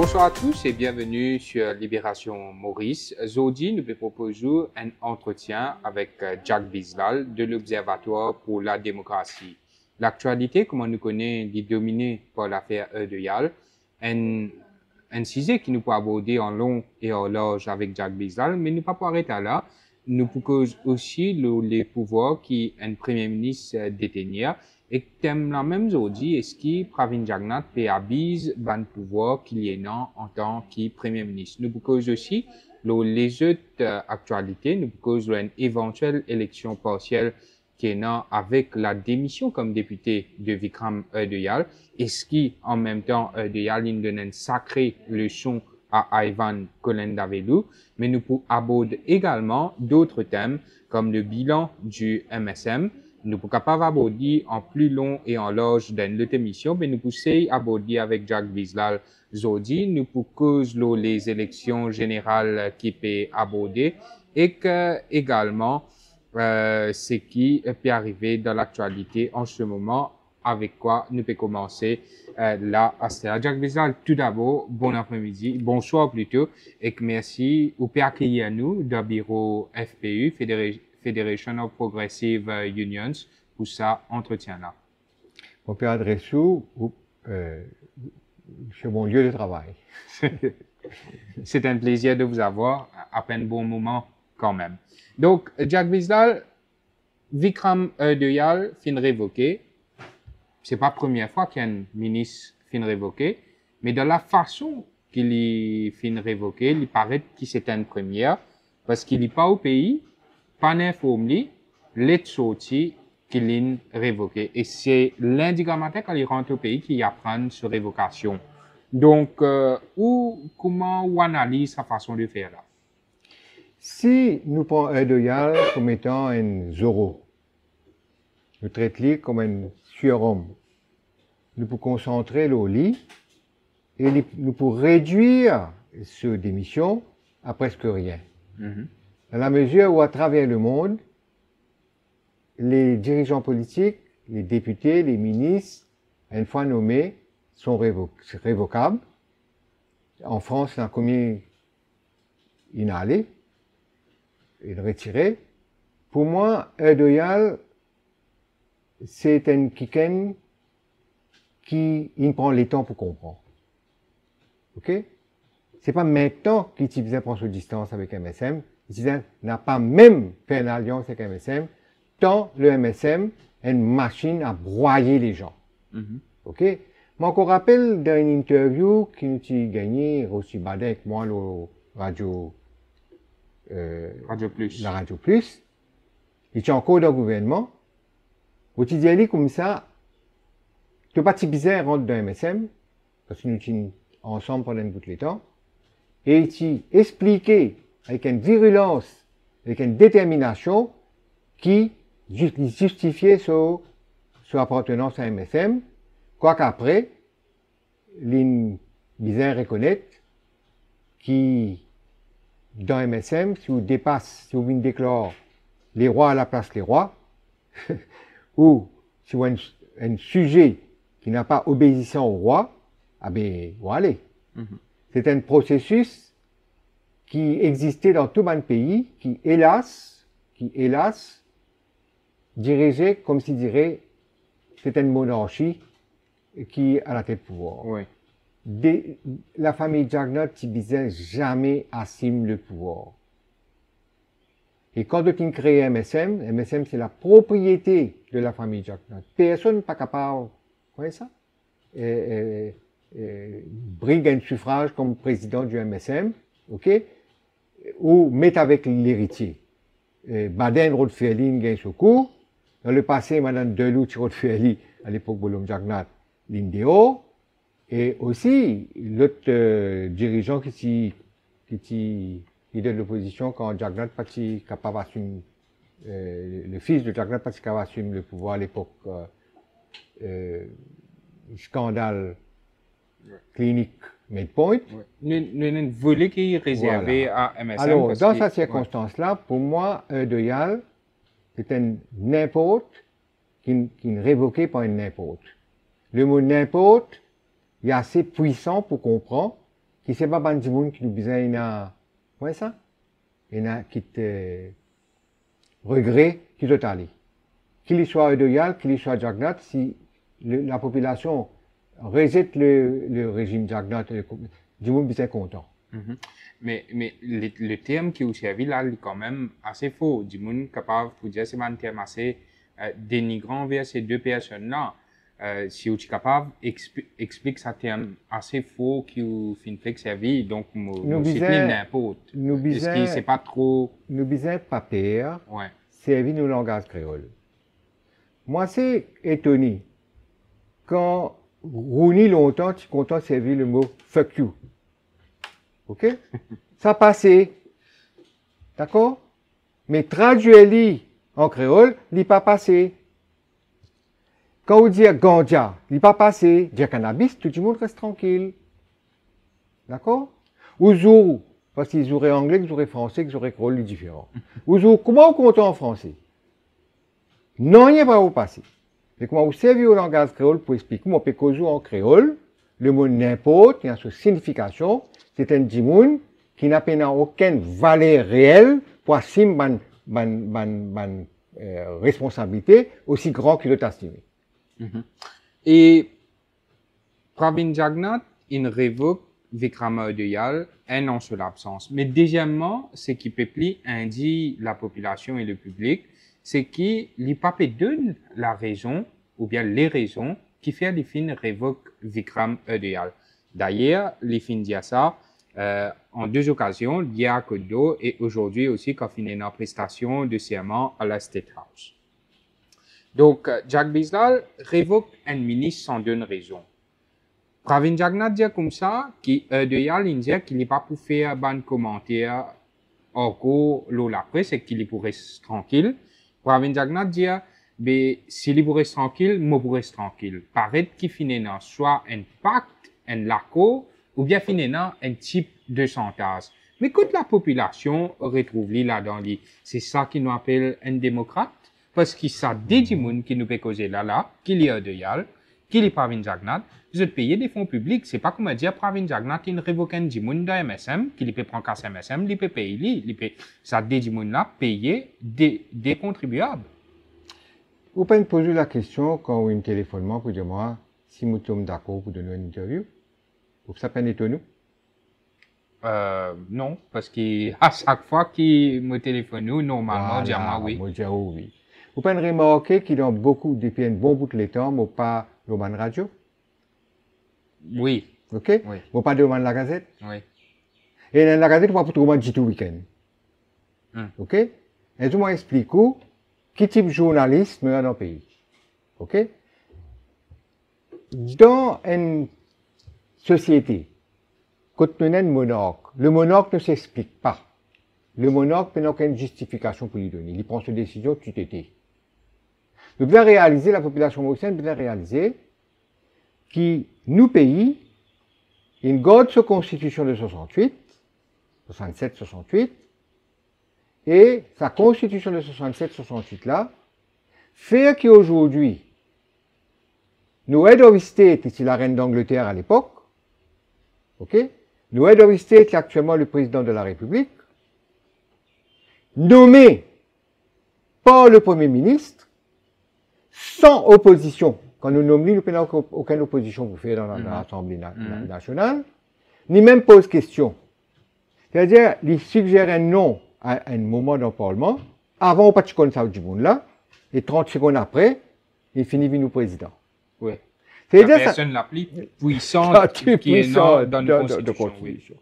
Bonsoir à tous et bienvenue sur Libération Maurice. Aujourd'hui, nous vous proposons un entretien avec Jack Bisbal de l'Observatoire pour la démocratie. L'actualité, comme on nous connaît, est dominée par l'affaire Erdőjel. Un sujet qui nous peut aborder en long et en large avec Jack Bisbal, mais nous pas pour arrêter là. Nous proposons aussi les pouvoirs qui un premier ministre détenir. Et thème la même aujourd'hui, est-ce que Pravin Jagnnath peut abuse ban pouvoir qu'il y a en tant que Premier ministre. Nous proposons aussi les autres actualités, nous proposons une éventuelle élection partielle qui est avec la démission comme député de Vikram Erdőjel. Est-ce qu'en même temps, Erdőjel il donne une sacrée leçon à Ivan Kolendavelu, mais nous pouvons aborder également d'autres thèmes comme le bilan du MSM. Nous pouvons pas aborder en plus long et en large dans notre émission, mais nous pouvons aborder avec Jack Bisbal aujourd'hui. Nous pouvons les élections générales qui peuvent aborder et que également ce qui peut arriver dans l'actualité en ce moment, avec quoi nous pouvons commencer là à cela. Jack Bisbal, tout d'abord, bon après-midi, bonsoir plutôt, et que merci ou peut accueillir nous dans le bureau FPU, Federation of Progressive Unions, pour ça entretien-là. Mon père Adressou, c'est mon lieu de travail. C'est un plaisir de vous avoir, à peine bon moment quand même. Donc, Jack Bisbal, Vikram Erdőjel fin révoqué. C'est pas la première fois qu'un ministre fin révoqué, mais de la façon qu'il est fin révoqué, il paraît que c'est une première, parce qu'il n'est pas au pays, pas informé, l'est sorti qu'il est révoqué. Et c'est lundi matin quand il rentre au pays qu'il apprend sur révocation. Donc, comment on analyse sa façon de faire là? Si nous prenons Erdőjel comme étant un Zorro, nous traitons comme un surhomme, nous pouvons concentrer le lit et nous pouvons réduire cette démission à presque rien. Dans la mesure où, à travers le monde, les dirigeants politiques, les députés, les ministres, une fois nommés, sont révocables. En France, il y a combien inhalé, il retiré. Pour moi, Erdőjel, c'est un kiken qui il prend le temps pour comprendre. Ok? C'est pas maintenant qu'il prend sa distance avec MSM. Il n'a pas même fait une alliance avec MSM, tant le MSM est une machine à broyer les gens. Ok? Moi, je me rappelle d'une interview qui nous a gagné aussi badé avec moi, le Radio Plus. La Radio Plus. Il était encore dans le gouvernement. Où tu dis comme ça, tu n'es pas si bizarre rentre dans MSM, parce que nous sommes ensemble pendant un bout de temps, et tu expliqué avec une virulence, avec une détermination qui justifiait son appartenance à MSM, quoiqu'après, l'une bizarre reconnaître qui, dans MSM, si vous dépassez, si vous déclarez les rois à la place des rois, ou si vous avez un sujet qui n'a pas obéissance au roi, ah ben, voilà. C'est un processus qui existait dans tout le pays, qui hélas, dirigeait, comme s'il dirait, c'est une monarchie qui est à la tête du pouvoir. Oui. La famille Jagnnath ne disait jamais assume le pouvoir. Et quand on crée MSM, MSM c'est la propriété de la famille Jagnnath. Personne n'est pas capable, vous voyez ça? Brigue un suffrage comme président du MSM, ok? Ou mettre avec l'héritier. Baden Rothfelin gagne ce coup. Dans le passé, Madame Delouch Rothfelin, à l'époque de Jagnnath, l'Indéo. Et aussi, l'autre dirigeant qui de l'opposition quand Jagnnath pas capable d'assumer, le fils de Jagnnath pas capable d'assumer le pouvoir à l'époque, scandale clinique Medpoint. Nous voulons qu'il réservé à MSM. Alors, dans cette circonstance-là, pour moi, Erdőjel, c'est un n'importe qui est révoqué par un n'importe. Le mot n'importe est assez puissant pour comprendre qui c'est pas ban monde qui nous besoin na ouais ça et na qui te regret qui total qu'il soit Edoyal qu'il soit Jagnat si la population rejette le régime Jagnat du monde besoin content. Mais le terme qui est servi là, il est quand même assez faux. Du monde capable de dire c'est un terme assez dénigrant vers ces deux personnes-là. Si vous êtes capable explique ce terme assez faux qui fait servi, donc nous c'est n'importe. Est-ce que c'est pas trop. Nous besoin papier. Ouais. Servi nos langages créoles. Moi, c'est étonné. Quand Rouni longtemps, tu content servir le mot fuck you. OK? Ça passait. D'accord? Mais traduire en créole, il n'est pas passé. Quand on dit ganja, il n'est pas passé. Dire cannabis, tout le monde reste tranquille. D'accord? Ouzou, parce qu'ils auraient anglais, qu'ils auraient français, qu'ils auraient créole, différent. Ouzou, comment on compte en français? Non, il n'y a pas au passé. Mais comment vous servez au langage créole pour expliquer comment on peut causer en créole, le mot n'importe, il y a sa signification, c'est un dimoun qui n'a aucune valeur réelle pour assumer une responsabilité aussi grande qu'il est estimé. Et Pravin Jagnat, il révoque Vikrama Audayal un an sur l'absence. Mais deuxièmement, ce qui peuple indie la population et le public, c'est qu'il n'y a pas donne la raison, ou bien les raisons, qui fait les fins révoquent Vikram Audayal. D'ailleurs, les fins disent ça en deux occasions, il y a Kodo et aujourd'hui aussi quand il y a une prestation de serment à la State House. Donc, Jack Bislal révoque un ministre sans donner raison. Pravin Jagnat dit comme ça, Audayal dit qu'il n'est pas pour faire un commentaire en gros, la presse, et qu'il est pour rester tranquille. Pravin Jagnat dit, mais s'il est pour rester tranquille, moi pour rester tranquille. Paraît qu'il finit soit un pacte, un laco, ou bien finalement un type de chantage. Mais quand la population retrouve là-dedans, c'est ça qu'ils nous appellent un démocrate, parce qu'il ça des gens qui nous peut causer là, qu'il y a Audayal, qu'il y a Pravin Jagnat, vous êtes payé des fonds publics. C'est pas comme dire Pravin Jagnat, il révoque un dimoun de MSM, qu'il peut prendre casse MSM, il peut payer, ça des gens là payer des contribuables. Vous pouvez me poser la question quand vous avez un téléphonement pour dire moi, si nous sommes d'accord pour donner une interview, vous ça peut être nous? Non, parce qu'à chaque fois qu'il me téléphone, nous, normalement, dire moi oui. Moi, dire oui. Vous pouvez remarquer qu'il y a beaucoup, depuis un bon bout de temps, mais pas le man radio. Oui. OK? Oui. Mais pas de man la gazette. Oui. Et dans la gazette, on va pas trouver du tout week-end. OK? Et je m'explique quel type de journaliste nous a dans le pays. OK? Dans une société, quand on a un monarque, le monarque ne s'explique pas. Le monarque n'a aucune justification pour lui donner. Il prend ses décisions tout été. Nous devons réaliser, la population mauricienne doit réaliser que nous pays, il garde sa constitution de 68, 67, 68, et sa constitution de 67, 68 là, fait qu'aujourd'hui, nous head of state, ici la reine d'Angleterre à l'époque, ok, nous head of state, actuellement le président de la République, nommé par le Premier ministre, sans opposition. Quand nous nommons, nous n'avons aucune opposition pour faire dans l'Assemblée nationale, ni même pose question. C'est-à-dire, il suggère un nom à un moment dans le Parlement, avant ou pas de connaître ça du monde là, et 30 secondes après, il finit nous président. Oui. C'est-à-dire la personne la plus puissante qui est dans la Constitution.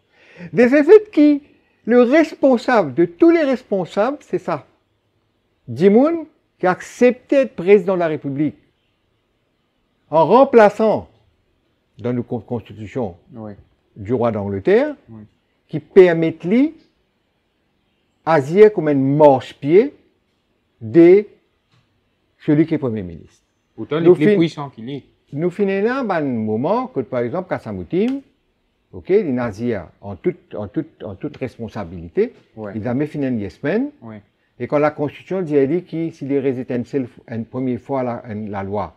Des effets qui, le responsable de tous les responsables, c'est ça. Dimoun qui a accepté d'être président de la République en remplaçant dans nos constitutions du roi d'Angleterre, qui permettent lui agir comme un marche-pied de celui qui est Premier ministre. Pourtant, le plus puissant qu'il est. Nous finissons là un moment que, par exemple, Kassamoutim, les nazis, en toute responsabilité, ils avaient fini une semaine, et quand la Constitution dit que s'il est résidentiel une première fois la loi,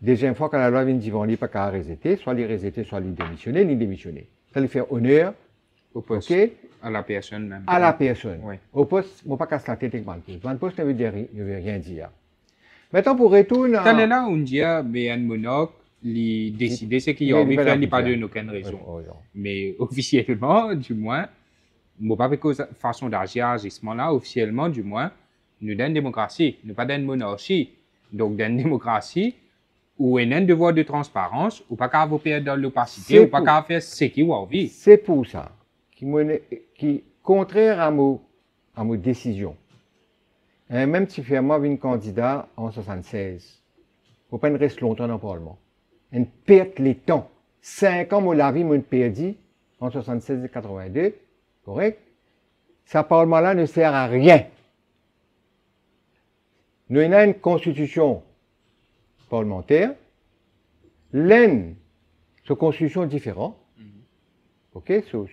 Deuxième fois, quand la loi vient dire qu'on n'est pas qu'à résister, soit les résister, soit les démissionner. Ça lui fait honneur Au poste, ok, à la personne même. à la personne. Oui. Au poste, on ne pas casser la tête avec le poste. Le poste ne veut rien dire. Maintenant, pour retourner Quand est là, on dit, ben, Monarque, il décide ce qu'il y a envie de faire, il pas de aucune raison. Mais officiellement, du moins, moi, pas avec façon d'agissement là, officiellement, du moins, nous sommes une démocratie, nous pas une monarchie. Donc, dans une démocratie, où il y a un devoir de transparence, ou pas qu'à vous perdre dans l'opacité, ou pas qu'à faire ce qui vous envie. C'est pour ça, qui contraire à mes décisions. Même si moi, je suis candidat en 76, il ne faut pas rester longtemps dans le Parlement. On perd les temps. 5 ans, la vie, je perdu en 76 et 82, correct? Ce Parlement-là ne sert à rien. Nous avons une constitution parlementaire, l'une, sur constitution différente, ok, sur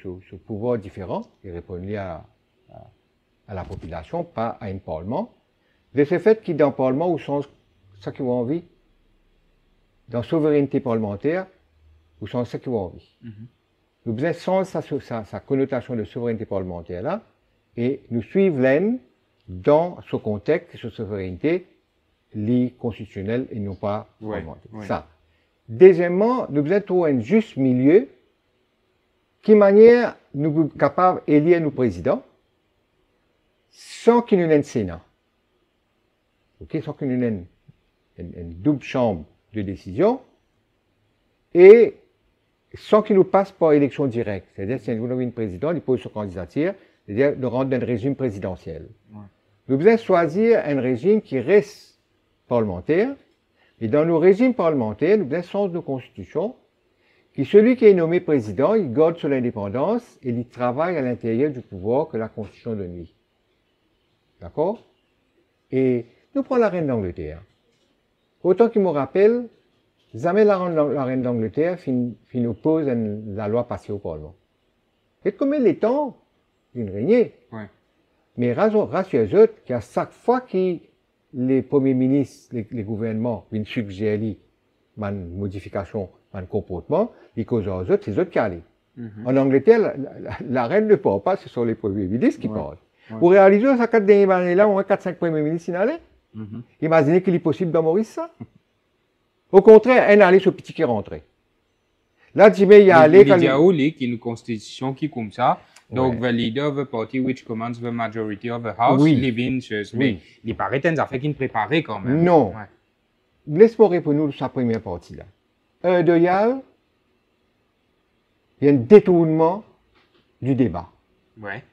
pouvoir différent, qui répond à la population, pas à un parlement. De ce fait qu'il dans le parlement, où sont ceux qui ont envie, dans la souveraineté parlementaire, où sont ceux qui ont envie. Nous besoin sans sa connotation de souveraineté parlementaire là, et nous suivons l'un dans ce contexte de souveraineté constitutionnelle et non pas parlementaire. Ouais. Ça. Deuxièmement, nous devons trouver un juste milieu qui manière nous sommes capables d'élire nos présidents sans qu'il nous ait un Sénat. Okay? Sans qu'il nous ait une double chambre de décision et sans qu'il nous passe par élection directe. C'est-à-dire, si nous avons un président, il pose sa candidature, c'est-à-dire de rendre un régime présidentiel. Ouais. Nous devons choisir un régime qui reste parlementaire. Et dans nos régimes parlementaires, nous devons changer nos constitutions, que celui qui est nommé président, il garde sur l'indépendance et il travaille à l'intérieur du pouvoir que la constitution donne lui. D'accord? Et nous prenons la reine d'Angleterre. Autant qu'il me rappelle, jamais la reine d'Angleterre fin oppose la loi passée au Parlement. Et comme les temps, il régnait. Ouais. Mais rassurez-vous qu'à chaque fois que les premiers ministres, les gouvernements viennent suggérer une modification, un comportement, ils causent aux autres, c'est eux qui allaient. En Angleterre, la reine ne parle pas, ce sont les premiers ministres qui parlent. Ouais. Pour réaliser ça, 4 dernières années-là, au moins 4-5 premiers ministres qui allaient. Imaginez qu'il est possible dans Maurice ça. Au contraire, un allait sur petit qui rentrait. Là, tu mets, il y a allé. Il y a une constitution qui comme ça. Donc, the leader of the party which commands the majority of the house, live in church. Mais il paraît qu'il y a des affaires qui ne préparaient quand même. Non. Ouais. Laisse-moi répondre sur sa première partie là. Il y a un détournement du débat. Ouais.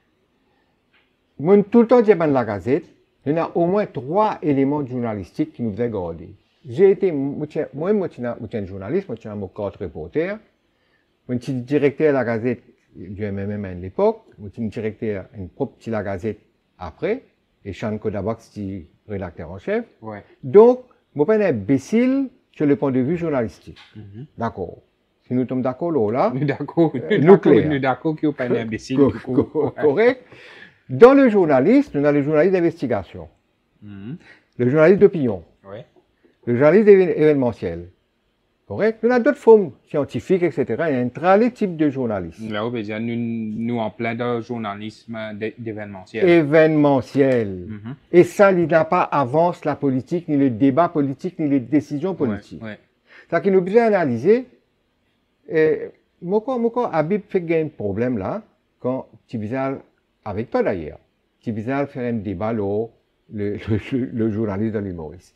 Moi, tout le temps, je dans la Gazette, il y a au moins 3 éléments journalistiques qui nous devaient garder. J'ai été, moi, je suis un journaliste, moi, je suis un cadre reporter. Moi, je suis directeur de la Gazette du MMM à l'époque. Moi, je suis directeur une propre de la Gazette après. Et Sean Kodabak, c'est rédacteur en chef. Ouais. Donc, moi, je suis un imbécile sur le point de vue journalistique. D'accord. Si nous sommes d'accord là, nous d'accord. Nous d'accord qu'il n'y a pas un imbécile. Correct. Dans le journaliste, nous avons le journaliste d'investigation. Le journaliste d'opinion. Ouais. Le journaliste événementiel. Correct? Nous avons d'autres formes scientifiques, etc. Il y a un tralé type de journalisme. Là, on veut dire, nous en plein de journalisme d'événementiel. Événementiel. Et ça, il n'a pas avance la politique, ni le débat politique, ni les décisions politiques. Ouais. C'est-à-dire qu'il nous besoin d'analyser. Moi, Habib fait un problème là, quand Tibizal, avec toi d'ailleurs, Tibizal fait un débat là, le journaliste de l'humoriste.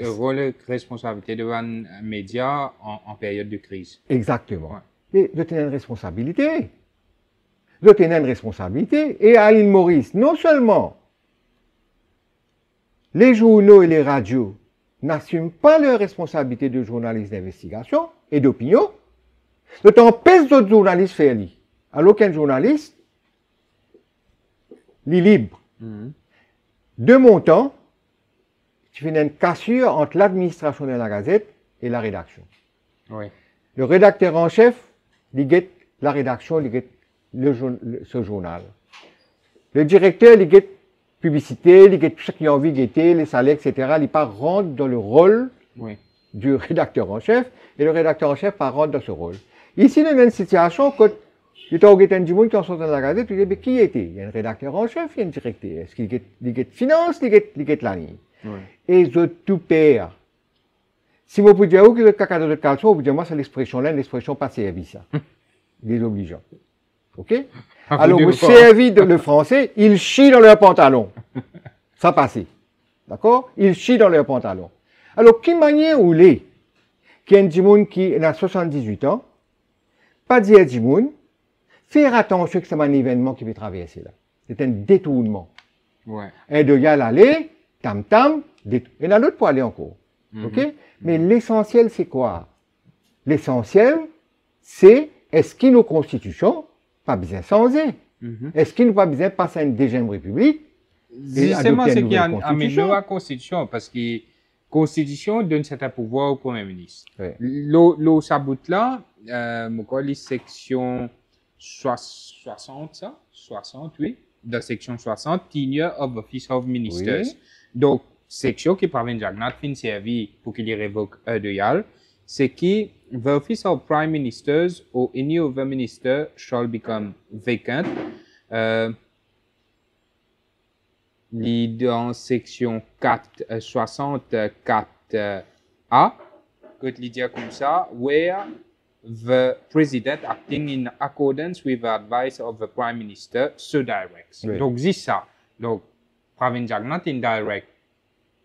Rôle de responsabilité devant un média en période de crise. Exactement. Ouais. Et je tenais une responsabilité. Je tenais une responsabilité. Et à l'île Maurice, non seulement les journaux et les radios n'assument pas leur responsabilité de journaliste d'investigation et d'opinion, je t'empêche d'autres journalistes faire lire. Alors qu'un journaliste lit libre. De mon temps, tu fais une cassure entre l'administration de la Gazette et la rédaction. Oui. Le rédacteur en chef, il guette la rédaction, il guette ce journal. Le directeur, il guette publicité, il guette tout ce qu'il a envie de guetter, les salaires, etc. Il part rendre dans le rôle du rédacteur en chef, et le rédacteur en chef pas rentre dans ce rôle. Ici, dans une situation, quand il y a du monde qui en sont dans la gazette, tu dis, mais qui était? Il y a un rédacteur en chef, il y a un directeur. Est-ce qu'il y a finance, il y a la ligne? Et je tout perds. Si vous pouvez dire que le caca de caleçon, vous dites, moi, c'est l'expression-là, l'expression pas service. Désobligeant. OK? Alors, vous servez le français, ils chient dans leurs pantalons. Ça passe. D'accord? Ils chient dans leurs pantalons. Alors, qui manière ou les, qui est un monde qui a 78 ans, pas dire du monde, faire attention que c'est un événement qui peut traverser là. C'est un détournement. Ouais. Et de y aller, tam-tam, il y en a d'autres pour aller encore. OK? Mais l'essentiel, c'est quoi? L'essentiel, c'est est-ce que nos constitutions pas besoin de changer? Est-ce qu'il n'y a pas besoin de passer à une deuxième république? Justement, c'est qu'il y a une constitution, parce que la constitution donne certain pouvoir au Premier ministre. Oui. L'eau saboute là, les sections 60, ça? 60, oui. Dans section 60, Tenure of Office of Ministers. Oui. Donc, section qui parvient Jagnat fin servi pour qu'il y révoque de yal, c'est qui the office of prime ministers or any other minister shall become vacant. Dans section 64A, que il dit comme ça, where the president acting in accordance with the advice of the prime minister so directs. Oui. Donc, c'est ça. Donc, Pravin Jagnat indirect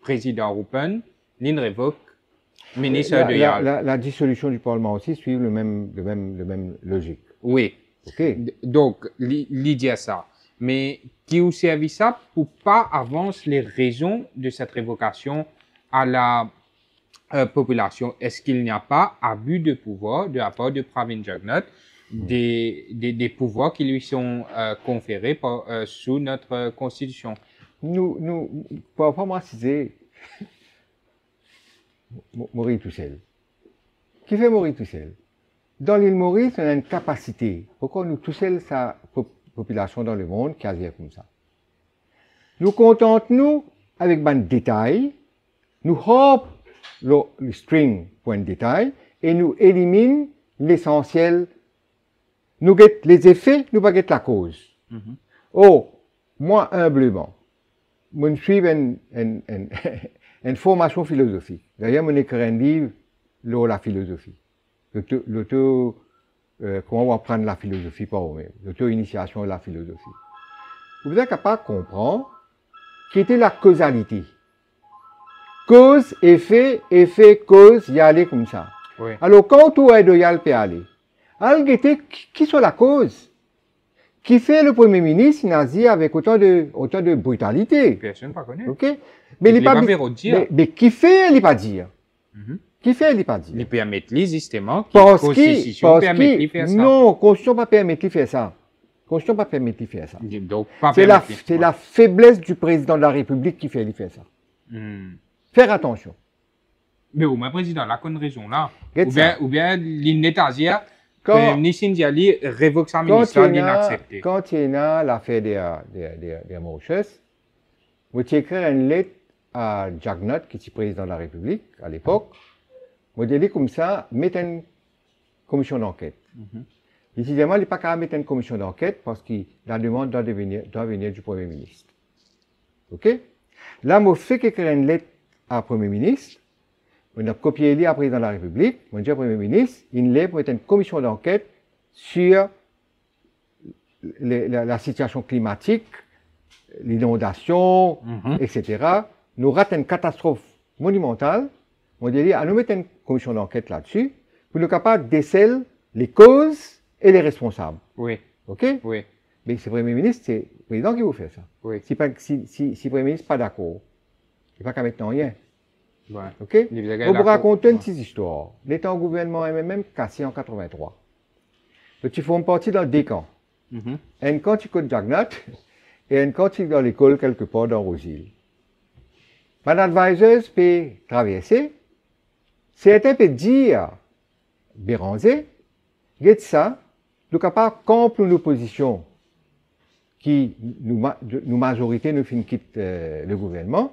président européen, l'in révoque ministre de Yal. La dissolution du Parlement aussi suit le même logique. Oui. OK. Donc, l'idée ça. Mais qui vous servi ça pour pas avancer les raisons de cette révocation à la population? Est-ce qu'il n'y a pas abus de pouvoir de la part de Pravin Jagnat, des pouvoirs qui lui sont conférés sous notre constitution? Nous, pour pas préciser, Maurice tout seul. Qui fait Maurice tout seul? Dans l'île Maurice, on a une capacité. Pourquoi nous tout seul, sa population dans le monde, qui agit comme ça? Nous contentons-nous avec un détail, nous hop le string pour un détail, et nous éliminons l'essentiel. Nous guettons les effets, nous pas guettons la cause. Oh, moi, humblement, je suis une formation philosophique. D'ailleurs, je écrit un livre sur la philosophie. Comment on va prendre la philosophie par vous-même. L'auto-initiation de la philosophie. Vous êtes capable de comprendre qui était la causalité. Cause, effet, cause, y aller comme ça. Oui. Alors, quand tout est de y aller, qui sont la cause? Qui fait le Premier ministre nazi avec autant de brutalité? Personne ne pas connaît. OK? Mais il pas dire. Mais qui fait, il pas dire. Qui fait, il pas dire. Il permet justement que Parce la Constitution permet de faire ça. non, Constitution pas permet de faire ça. Constitution pas permet de faire ça. Donc, pas C'est la faiblesse du président de la République qui fait faire ça. Faire attention. Mais au moins, président, la conne raison là. Get Ou bien l'inétasia, Quand- Nissin Diali révoque sa ministère d'inaccepter. Quand il y a l'affaire des Mauritius, vous écrire une lettre à Jagnat, qui était président de la République à l'époque, vous dites comme ça, mettez une commission d'enquête. Décidément, il n'est pas qu'à mettre une commission d'enquête parce que la demande doit venir du Premier ministre. OK? Là, je fais écrire une lettre à Premier ministre, on a copié à président de la République, on dit au Premier ministre, il est pour mettre une commission d'enquête sur la situation climatique, l'inondation, etc. Nous ratons une catastrophe monumentale. On dit, nous mettons une commission d'enquête là-dessus pour nous capables de déceler les causes et les responsables. Oui, OK? oui, Mais c'est le Premier ministre, c'est le président qui vous fait ça. oui. Si le Premier ministre n'est pas d'accord, il n'y a pas qu'à mettre rien. Ouais. OK? Les gars, On là, vous raconte une ouais. petite histoire. L'État en gouvernement MMM cassé en 83. Donc, ils font partie dans deux camps. Un camp qui côté Jagnat et un camp qui est dans l'école quelque part dans Rosil. Madame advisors peut traverser. Certains peuvent dire, Béranger, regarde ça, nous sommes capables de contre une opposition qui, nous majorité, nous fin quitte le gouvernement.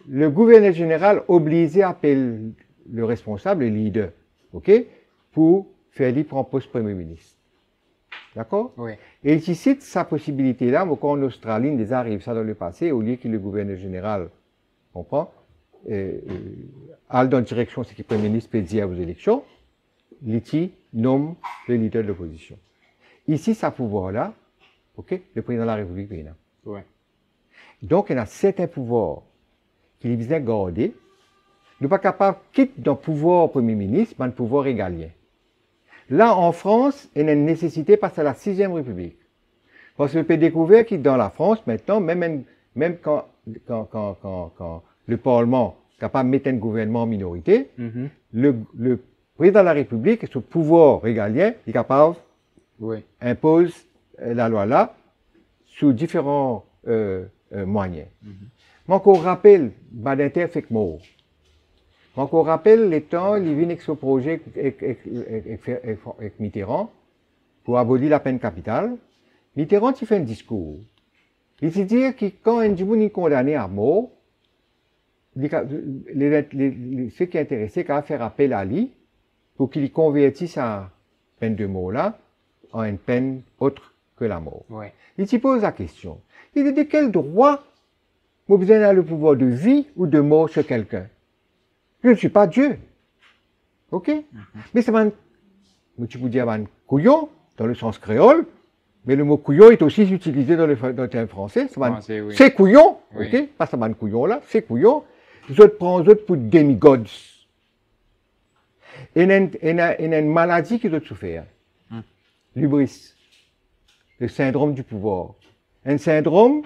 le gouverneur général obligé appeler le responsable, le leader, ok, pour faire lui prendre poste Premier ministre. D'accord? Oui. Et il cite sa possibilité-là, mais quand en Australie, il déjà arrive ça dans le passé, au lieu que le gouverneur général, comprend, aille dans la direction ce que le Premier ministre peut dire aux élections, l'ITI nomme le leader de l'opposition. Ici, ce pouvoir-là, ok, le président de la République, Oui. donc, il y a certains pouvoirs qu'il est besoin de garder. Nous ne sommes pas capables de quitter dans le pouvoir Premier ministre, mais le pouvoir régalien. Là, en France, il y a une nécessité parce que c'est la 6e République. Parce que vous pouvez découvrir que dans la France, maintenant, même quand le Parlement est capable de mettre un gouvernement en minorité, le président de la République, ce pouvoir régalien, est capable d'impose la loi là sous différents moyens. Mais on rappelle, Badinter fait que mort. On rappelle les temps, il vient avec ce projet avec Mitterrand pour abolir la peine capitale. Mitterrand, il fait un discours. Il se dit que quand un Djiboun est condamné à mort, ceux qui sont intéressés, qu'à faire appel à lui pour qu'il convertisse sa peine de mort là en une peine autre que la mort. Ouais. Il s'y pose la question. Il dit de quel droit vous avez le pouvoir de vie ou de mort sur quelqu'un? Je ne suis pas Dieu. Ok? Mais c'est un, tu peux dire un couillon, dans le sens créole, mais le mot couillon est aussi utilisé dans le terme français. C'est couillon, ok? Pas ça, un couillon là, c'est couillon. Je prends autres pour demigods. Il y a une maladie qui doit souffrir. L'hubris. Le syndrome du pouvoir. Un syndrome,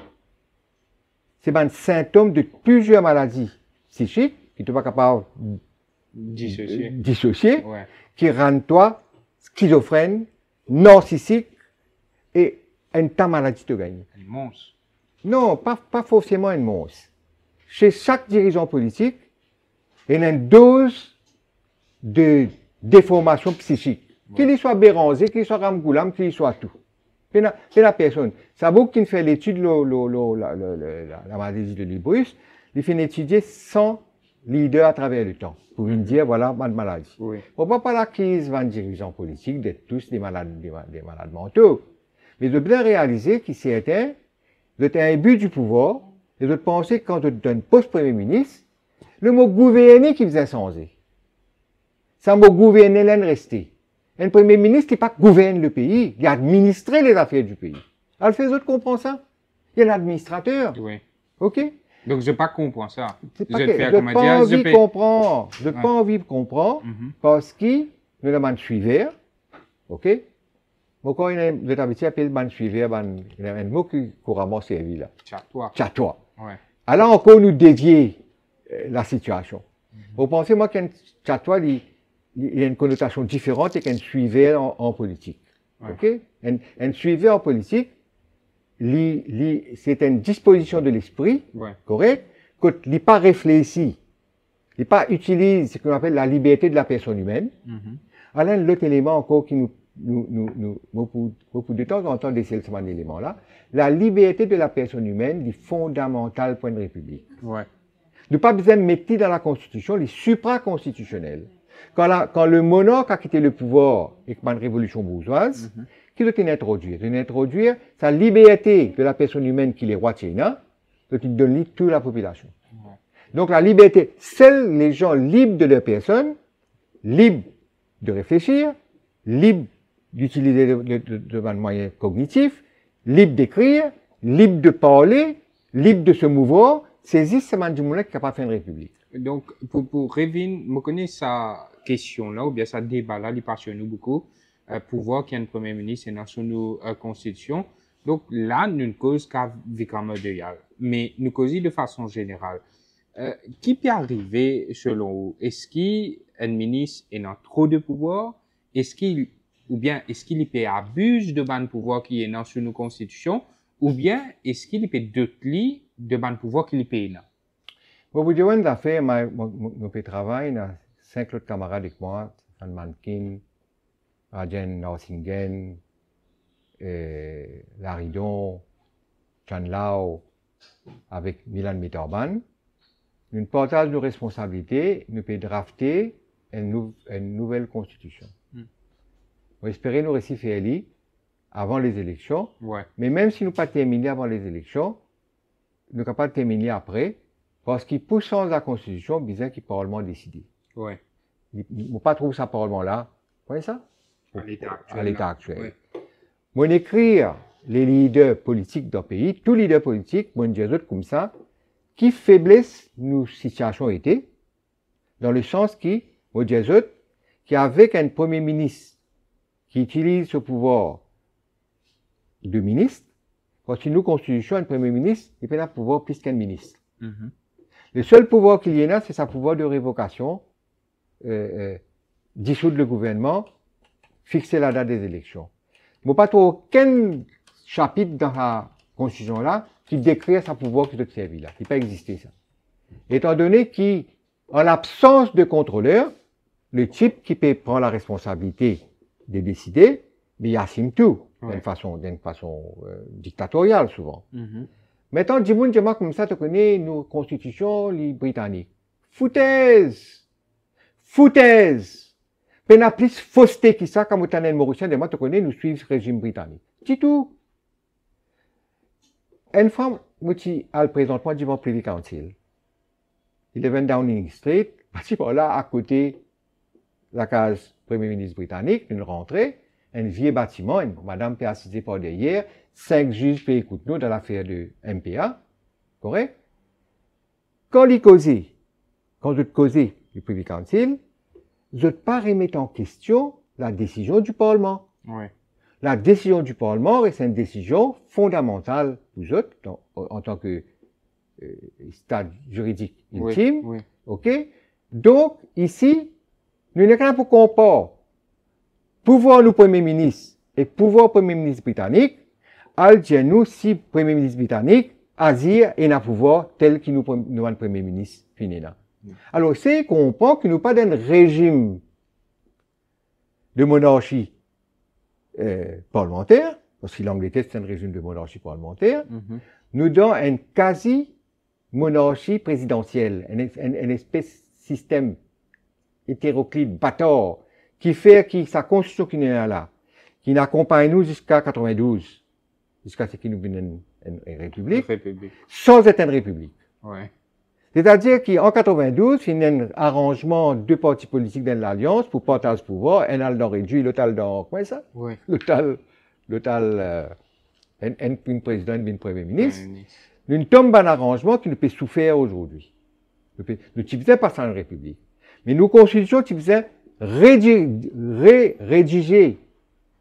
c'est un symptôme de plusieurs maladies psychiques qui ne sont pas capables de dissocier, qui rendent toi schizophrène, narcissique et une ta maladie de gagner. Un monstre. Non, pas forcément un monstre. Chez chaque dirigeant politique, il y a une dose de déformation psychique. Qu'il soit Béranger, qu'il soit Ramgoulam, qu'il soit tout. C'est la personne. Ça vaut qu'il fait l'étude la maladie de l'hubris, il fait étudier 100 leaders à travers le temps, pour lui dire, voilà, ma maladie. Oui. On ne peut pas la crise des dirigeants politiques d'être tous des malades mentaux. Mais de bien réaliser que certains, de un but du pouvoir, et de penser que quand on donne poste Premier ministre, le mot gouverner qui faisait changer. Ça mot gouverner l'en resté. Un Premier ministre qui pas gouverne le pays, il administre les affaires du pays. Alors, les autres comprennent ça. Il y a un administrateur. Oui. OK? Donc, je n'ai pas compris ça. Je n'ai pas envie de comprendre. Je n'ai pas envie de comprendre parce que nous avons un suiveur. OK? Moi, quand il y a des habitudes, il y a un suiveur, il y a un mot qui est couramment servi là. Chatois. Chatois. Ouais. Alors, encore nous dédier la situation. Vous pensez, moi, qu'un chatois, il y a une connotation différente et qu'un suiveur en politique. Ouais. OK? Un suiveur en politique, c'est une disposition de l'esprit, correct, qu'il n'est pas réfléchi, il n'est pas utilise ce qu'on appelle la liberté de la personne humaine. Alors, l'autre élément encore qui beaucoup de temps en temps, déceler ce élément-là, la liberté de la personne humaine est fondamentale pour une république. Ouais. Ne pas besoin de mettre dans la Constitution les supraconstitutionnels. Quand le monarque a quitté le pouvoir avec une révolution bourgeoise, qui doit introduire? Il doit introduire sa liberté de la personne humaine qui est roi de China, doit donner toute la population. Donc la liberté, seuls les gens libres de leur personne, libres de réfléchir, libres d'utiliser de moyens cognitifs, libres d'écrire, libres de parler, libres de se mouvoir, saisissent ce monde qui est capable de faire une république. Donc, pour Revin, je connais sa question-là, ou bien sa débat-là, il passionne beaucoup, pour voir qu'il y a un Premier ministre dans notre Constitution. Donc là, nous ne causons qu'à Vikram Audeyal, mais nous causons de façon générale. Qui peut arriver, selon vous? Est-ce qu'un ministre a trop de pouvoir? Est-ce qu'il peut abuser de ban pouvoir qui est dans notre Constitution? Ou bien est-ce qu'il peut détruire de ban pouvoir qu'il peut là? Bon, vous dire une affaire, mon travail, il y a 5 autres camarades avec moi, Fan Mankin, Rajan Narsingen, Laridon, Chan Lao, avec Milan Mitorban. nous partageons nos responsabilités, nous pouvons drafter une nouvelle constitution. On espère nous réussir faire avant les élections. Ouais. Mais même si nous pas terminé avant les élections, nous ne sommes pas terminer après, parce qu'il pousse sans la constitution, bizarre qu'il Parlement décidé. Ouais. Il ne pas trouver ça Parlement là. Vous voyez ça? À l'état actuel. Ouais. Mon écrire les leaders politiques d'un pays, tous les leaders politiques, mon dire comme ça, qui faiblesse nos situations étaient, dans le sens qui, mon dire qu'avec un premier ministre qui utilise ce pouvoir de ministre, parce que nous, constitution, un premier ministre, il peut avoir pouvoir plus qu'un ministre. Le seul pouvoir qu'il y a là, c'est sa pouvoir de révocation, dissoudre le gouvernement, fixer la date des élections. Il n'y a pas trop aucun chapitre dans la constitution là qui décrit sa pouvoir qui doit servir là. Il ne peut pas exister ça. Étant donné qu'en l'absence de contrôleur, le type qui peut prendre la responsabilité de décider, mais il assume tout, d'une façon dictatoriale souvent. Maintenant, dis-moi comme ça, tu connais nos constitutions les britanniques. Foutaise! Foutaise! Pena plus fausseté qui ça, comme tu as Mauricien, de moi, tu connais, nous suivons le régime britannique. C'est tout. Une fois, moi, présentement, du Privy Council. 11 Downing Street, parce que là, à côté, la case Premier ministre britannique, une rentrée, un vieux bâtiment, une madame peut assister par derrière, 5 juges peuvent écouter nous dans l'affaire de MPA, correct? Quand ils causaient, quand vous causez du Privy Council, vous n'êtes pas remettre en question la décision du Parlement. Ouais. La décision du Parlement est une décision fondamentale pour vous autres, en tant que stade juridique ultime. Oui. OK? Donc, ici, nous n'avons qu'un pour comparer pouvoir du Premier ministre et pouvoir Premier ministre britannique, al nous, si Premier ministre britannique, Azir et n'a pouvoir tel que nous avons le Premier ministre fini là. Alors, c'est qu'on comprend que nous pas d'un régime de monarchie parlementaire, parce que l'Angleterre c'est un régime de monarchie parlementaire, nous donnons un quasi-monarchie présidentielle, un espèce de système hétéroclite, bâtard, qui fait que sa constitution qui est là, qui n'accompagne nous jusqu'à 92, jusqu'à ce qu'il nous vienne une république, sans être une république. Ouais. C'est-à-dire qu'en 92, il y a un arrangement de deux partis politiques dans l'alliance pour partager le pouvoir, un a le réduit, l'autre a le comment ça? Oui. L'autre un président, un premier ministre. Nous tombons dans un arrangement qui nous peut souffrir aujourd'hui. Nous ne faisons pas ça en république. Mais nos constitutions, nous faisons rédigées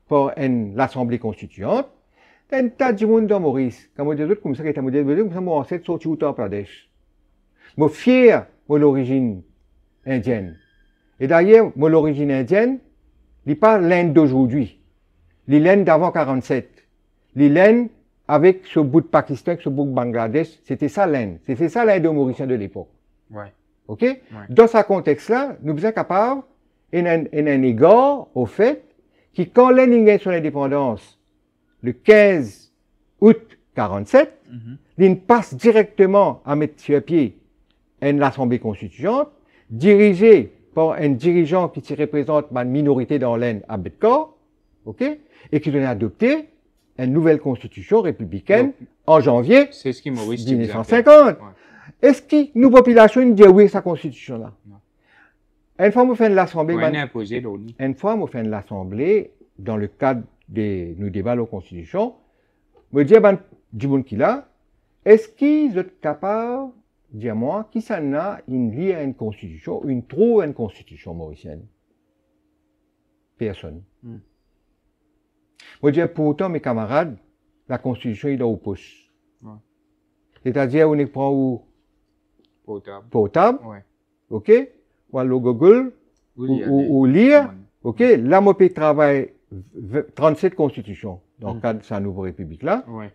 par l'Assemblée constituante. Un tas de monde dans Maurice, comme on dit comme ça, qui est un modèle, comme ça, mon ancêtre sorti au Uttar Pradesh. Je suis fier de l'origine indienne. Et d'ailleurs, l'origine indienne, ce n'est pas l'Inde d'aujourd'hui. C'est l'Inde d'avant 47. L'Inde, avec ce bout de Pakistan, avec ce bout de Bangladesh, c'était ça l'Inde. C'était ça l'Inde mauricienne de l'époque. Ouais. OK? Ouais. Dans ce contexte-là, nous sommes capables, un égard au fait que quand l'Inde gagne son indépendance, le 15 août 47, l'Inde passe directement à mettre sur pied l'Assemblée constituante, dirigée par un dirigeant qui représente une minorité dans l'Inde, Ambedkar, OK? Et qui a adopté une nouvelle constitution républicaine en janvier 1950. Ouais. Est-ce que nous, population, nous disons oui, sa constitution-là? Une fois, nous faisons l'Assemblée. Une fois, nous faisons l'Assemblée, dans le cadre de nos débats de la Constitution, nous disons, du monde qui là, est-ce qu'ils sont capables de dire moi, qui s'en a une liée à une constitution, une constitution mauricienne? Personne. Moi, je dis, pourtant, mes camarades, la constitution est dans le pouce. Ouais. C'est-à-dire, on prend où? Potable. Ouais. OK? Ou le Google, ou lire. OK? Là, moi, je travaille 37 constitutions dans le cadre de sa nouvelle république-là. Ouais.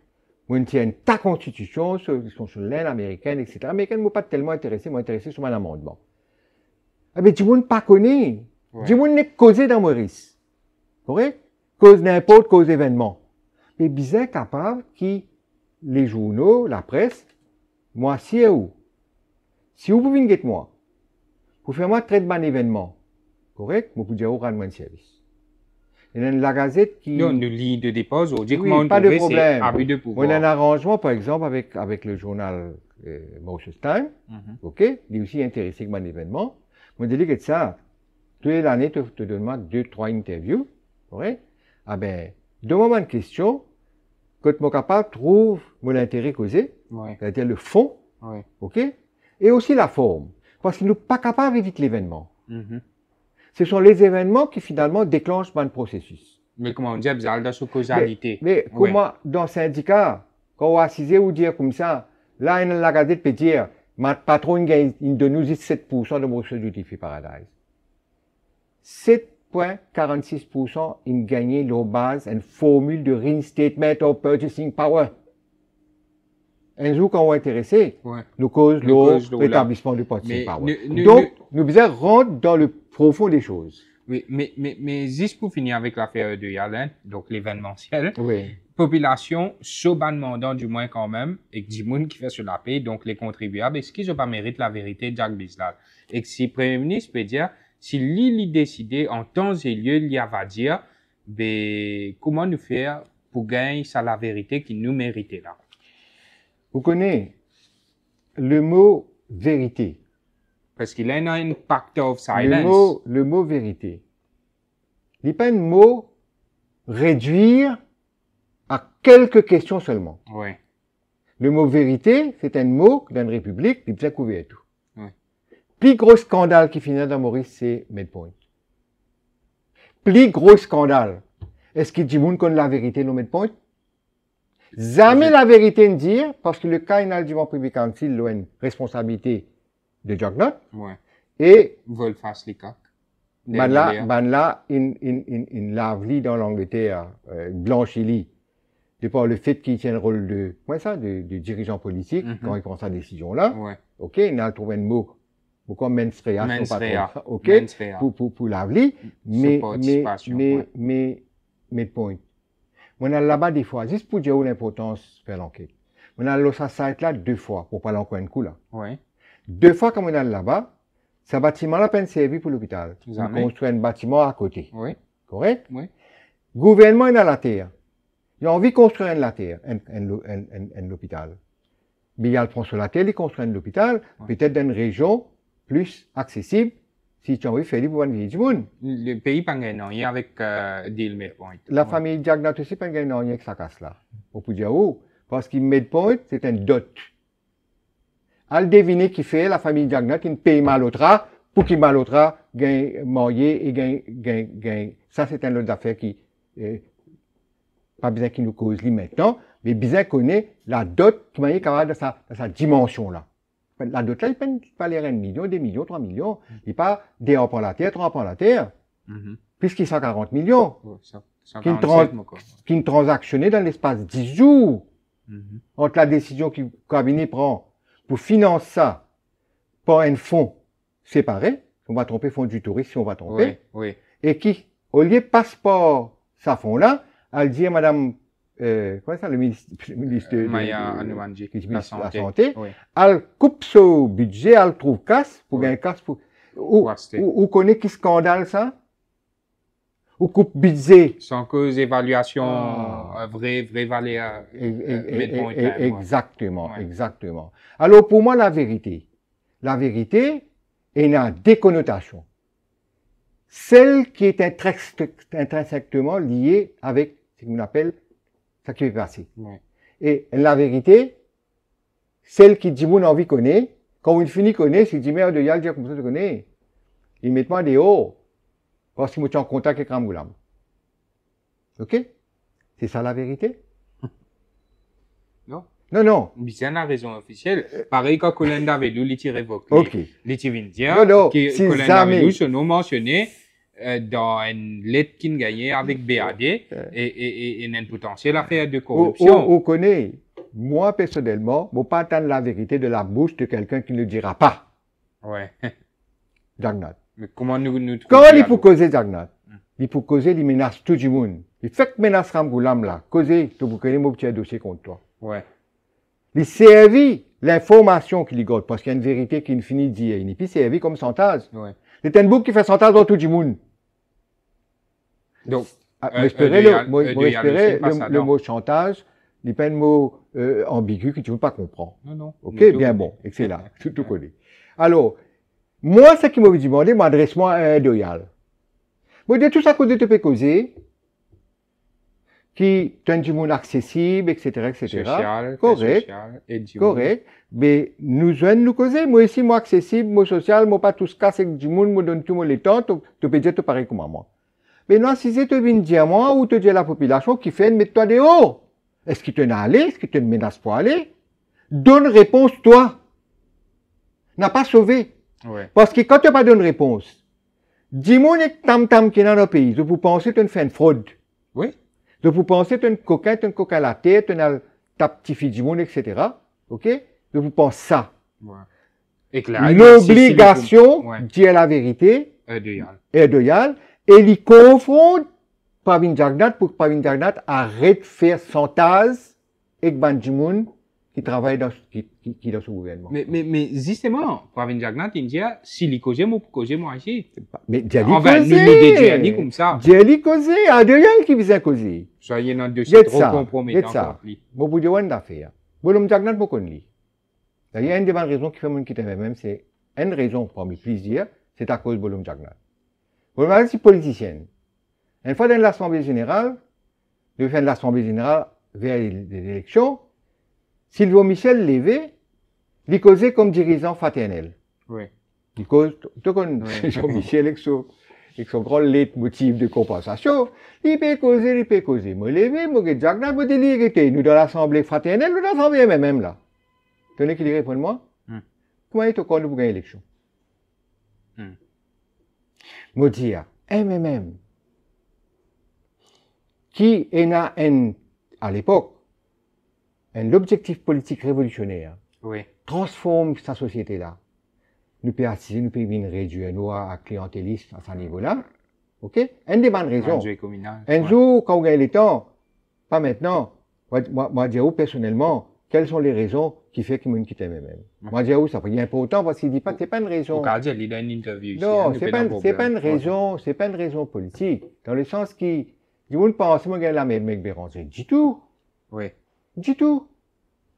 On tient ta constitution, sur l'aine américaine, etc. L'américaine ne m'a pas tellement intéressé, m'a intéressé sur mon amendement. Ah, mais du monde pas connaît. Du monde n'est causé dans Maurice. Correct? Cause n'importe, cause événement. Mais bizarre capable que les journaux, la presse, moi, si Si vous pouvez guetter moi, pour faire moi traiter un événement, correct, vous pouvez dire au rendement de service. Il y a la Gazette qui... Non, nous lit de dépose, on dit Oui, comment on pas de trouve, c'est problème. abus de On a pouvoir. un arrangement, par exemple, avec le journal Mauritius Time, ok, il est aussi intéressé par un événement. On dit que ça, toute l'année, te donne 2-3 interviews, correct? Ah ben, de moment de question, quand mon capable trouve mon intérêt causé, Ouais, c'est-à-dire le fond, ouais. ok, et aussi la forme. Parce qu'il n'est pas capable d'éviter l'événement. Ce sont les événements qui finalement déclenchent un processus. Mais comment on dit, vous avez la causalité. Mais Ouais. comment, dans le syndicat, quand on assise ou dire comme ça, là, la Gazette peut dire, ma patron gagne, il donne nous 7% de mon Duty Free Paradise. 7,46% il gagnait leur base une formule de reinstatement of purchasing power. Un jour, quand on est intéressé, Ouais. nous cause Nous cause le l'eau, là. rétablissement du purchasing Mais power. nous- Donc, nous devons rentrer dans le profond des choses. Oui, mais juste pour finir avec l'affaire de Yalen, donc l'événementiel, Oui. population, sobanement dans du moins quand même, et que du monde qui fait sur la paix, donc les contribuables, est-ce qu'ils n'ont pas mérité la vérité de Jack Bislal? Et que si le Premier ministre peut dire, si lui décidé en temps et lieu, il va dire, ben, comment nous faire pour gagner ça la vérité qui nous méritait là? Vous connaissez le mot vérité. Parce qu'il a un impact of silence. Le mot vérité. Il n'est pas un mot réduire à quelques questions seulement. Ouais. Le mot vérité, c'est un mot dans une république qui peut couvrir tout. Ouais. Plus gros scandale qui finit dans Maurice, c'est Medpoint. Plus gros scandale. Est-ce qu'il dit moun qu'on la vérité dans Medpoint? Jamais la vérité ne dire, parce que le cas inalgiment privé council a une responsabilité de Juggnut, Ouais. et Vol face les coques. ben là, in lavely dans l'Angleterre, blanchili, de par le fait qu'il tient le rôle de dirigeant politique, quand il prend sa décision-là, Ouais. ok, il a trouvé un mot, comme mensrea, Mens son rea. patron, ok, Mens rea. pour lavely, participation, ouais. mais point. On a là-bas des fois, juste pour dire où l'importance de faire l'enquête. On a le site là 2 fois, pour parler encore un coup là. Ouais. 2 fois comme on a là-bas, ce bâtiment-là peine servi pour l'hôpital. On Jamais. construit un bâtiment à côté. Oui. Correct? Oui. Gouvernement est dans la terre. Il a envie de construire la terre, un hôpital. Mais il prend sur la terre, il construit un hôpital, peut-être dans une région plus accessible, si tu as envie de faire pour une vie du monde. Le pays pas gagné avec Deal Medpoint. La famille Jaggnut aussi pas gagné rien que ça casse là. On peut dire où? Parce qu'il Medpoint, c'est un dot. Al deviner qui fait la famille Jaggnut, il paye Malotra, pour qu'il Malotra gagne marié et gagne. Ça, c'est un autre affaire qui, pas besoin qu'il nous cause lui maintenant, mais besoin qu'on ait la dot qui est capable de sa dimension là. La dot là, il peut pas les 1 million, 2 millions, 3 millions. Il pas des ans pour la terre, 3 ans pour la terre. Puisqu'il 140 millions. Oh, ça, Qui ne transactionnait dans l'espace de 10 jours. Entre la décision que le cabinet prend pour financer ça par un fonds séparé, on va tromper fonds du tourisme si on va tromper, oui. et qui, au lieu de passeport, ça fonds-là, elle dit à madame, comment ça, le ministre de Maya Anumanji, la santé, oui. elle coupe ce budget, elle trouve casse, pour gagner casse, ou connaît qui scandale ça? Ou coupe budget. Sans cause évaluation, vraie valeur. Exactement, exactement. Alors, pour moi, la vérité est une déconnotation. Celle qui est intrinsèquement liée avec ce qu'on appelle ça qui est passé. Ouais. Et la vérité, celle qui dit mon envie connaît, quand on finit connaît, si dit merde de yal dire comme ça tu connais, il met moi des hauts, parce qu'il me tient en contact avec Ramoulam. Ok? C'est ça la vérité? Non. Non. C'est la raison officielle. Pareil quand Colin Davidou l'était révoqué. Ok. L'était venu dire si que Colin jamais. Davidou se nous mentionné dans une lettre qu'il gagnait avec BAD et un potentiel affaire de corruption. On connaît, moi personnellement, je ne pas attendre la vérité de la bouche de quelqu'un qui ne le dira pas. Ouais. Jaggnut. Mais comment nous Quand il faut causer Jaggnut, il faut causer, il menace tout le monde. Il fait que menace Ramgoulam là, causer, tu peux connaître mon petit dossier contre toi. Ouais. Il servi l'information qu'il y garde, parce qu'il y a une vérité qui ne finit de dire, et puis c'est vu comme chantage. Ouais. C'est un bouc qui fait chantage dans tout le monde. Donc, J'espérais le le mot chantage, n'est pas un mot ambigu que tu ne veux pas comprendre. Non, non. Ok, bien bon, excellent, tout connaît. Alors, moi, ce qui m'a demandé, m'adresse-moi à un doyal. Moi, de tout ça que tu peux causer, qui est du monde accessible, etc., Social, correct, social, et du correct. Mais nous jeunes nous causer, moi ici, moi accessible, moi social, moi pas tout ce cas, c'est du monde, moi donne tout mon temps, tu peux dire tout pareil comme moi. Mais non, si c'est te viens dire moi, ou te dire la population qui fait, mets-toi dehors. Est-ce qu'il te n'a allé? Est-ce qu'il te menace pour aller? Donne réponse, toi. N'a pas sauvé. Ouais. Parce que quand tu n'as pas donné réponse, dis-moi que tam-tam qui est dans le pays, vous pensez que tu fais une fraude. Oui. Vous pensez que tu es un coquin à la tête, tu as ta petite fille du monde, etc. OK? Vous pensez ça. Ouais. Et que là, l'obligation de dire la vérité est doyale. Et il confronte Pravin Jagnnath pour que Pravin Jagnnath arrête de faire chantage avec Banjimoun qui travaille dans ce gouvernement. Mais justement, Pravin Jagnnath, il dit, si il cause, moi, pour causer, moi, agir. Mais Djali nous comme ça. Djali causé, à doyal qui vient causer. Soyez dans deux dossier trop compromettant. C'est ça. Moi, vous dites, une affaire. Bolom Jagnnath, moi, connais. Il y a une des bonnes raisons qui fait mon quitter même, c'est une raison parmi plusieurs, c'est à cause de Bolom Jagnnath. Bolom Jagnnath, c'est politicien. Une fois dans l'Assemblée générale, de faire l'Assemblée générale vers les élections, Sylvain Michel Lévé, il causait comme dirigeant fraternel. Oui. Il cause, tout comme Sylvain Michel avec son grand leitmotiv de compensation, il peut causer. Moi, Lévé, moi, Jagnnath, moi, délirité. Nous, dans l'Assemblée fraternelle, nous, dans l'Assemblée même là. Tenez qu'il répond moi. Comment est-ce qu'on nous gagne l'élection? Moi, dis, MMM, qui est à l'époque, un objectif politique révolutionnaire, transforme sa société-là. Nous pouvons assister, nous pouvons réduire nous à clientélisme à ce niveau-là. OK? Une des bonnes raisons. Un jour, quand vous gagnez le temps, pas maintenant, moi, dire personnellement, quelles sont les raisons qui font que nous quittons MMM? Moi, dire ça c'est important parce qu'il dit pas que c'est pas une raison. Il a une interview ici. Non, c'est pas une raison politique. Dans le sens qui, du monde pense, moi, gagne la même avec Béranger. Du tout. Oui. Du tout.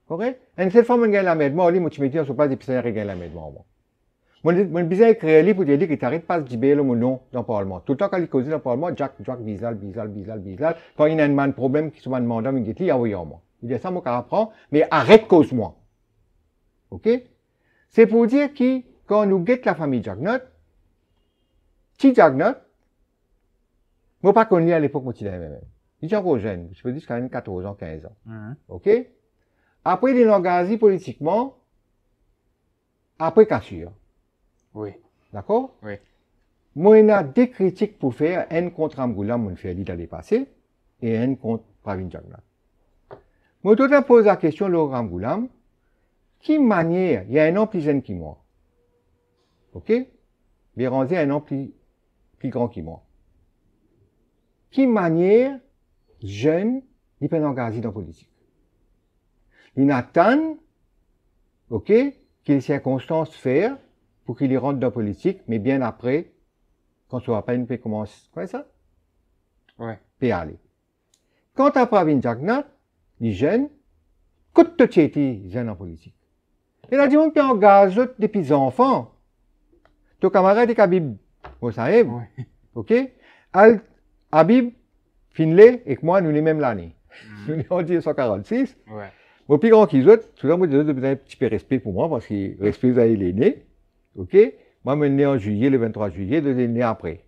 Correct? Et cette fois, moi, gagne la même, moi, moi, tu me dis, on se passe des piscines, gagne la même, moi. Mon bizarre est créé pour dire qu'il t'arrête pas de dire le nom dans le Parlement. Tout le temps, quand il cause dans le Parlement, Jack Bizal. Quand il y a un problème qui se m'a demandé, il dit, envoyez moi. Il dit ça, moi, qu'à apprendre, mais arrête cause-moi. OK? C'est pour dire que, quand nous guette la famille Jagnnath, petit Jagnnath, moi, pas connu à l'époque, moi, il est encore jeune. Je peux dire qu'il a 14 ans, 15 ans. OK? Après, il est engagé politiquement, après cassure. Oui. D'accord? Oui. Moi, il y a deux critiques pour faire, un contre Amgoulam, on fait l'année passée, et un contre Pravin Jagnnath. Moi, tout le temps pose la question, Laurent Amgoulam, qui manière, il y a un an plus jeune que moi. OK? Béranger a un an plus grand que moi. Qui manière, jeune, il peut engager dans la politique. Il attend, OK, qu'il circonstances faire pour qu'il y rentre dans la politique, mais bien après, quand ça va pas une paix commence, quoi ça? Ouais. Peut aller. Quant à Pravin Jagnnath, les jeunes, coûte de été jeune en politique. Il a dit, on peut engager depuis les enfants. Ton camarade est Habib, vous savez, OK? Habib, Finlay, et moi, nous les mêmes l'année. Nous sommes en 1946. Ouais. Mon plus grand qu'ils autres, tout le monde a un petit peu de respect pour moi, parce que respect, vous avez les nés. OK? Moi, je suis né en juillet, le 23 juillet, deux années après.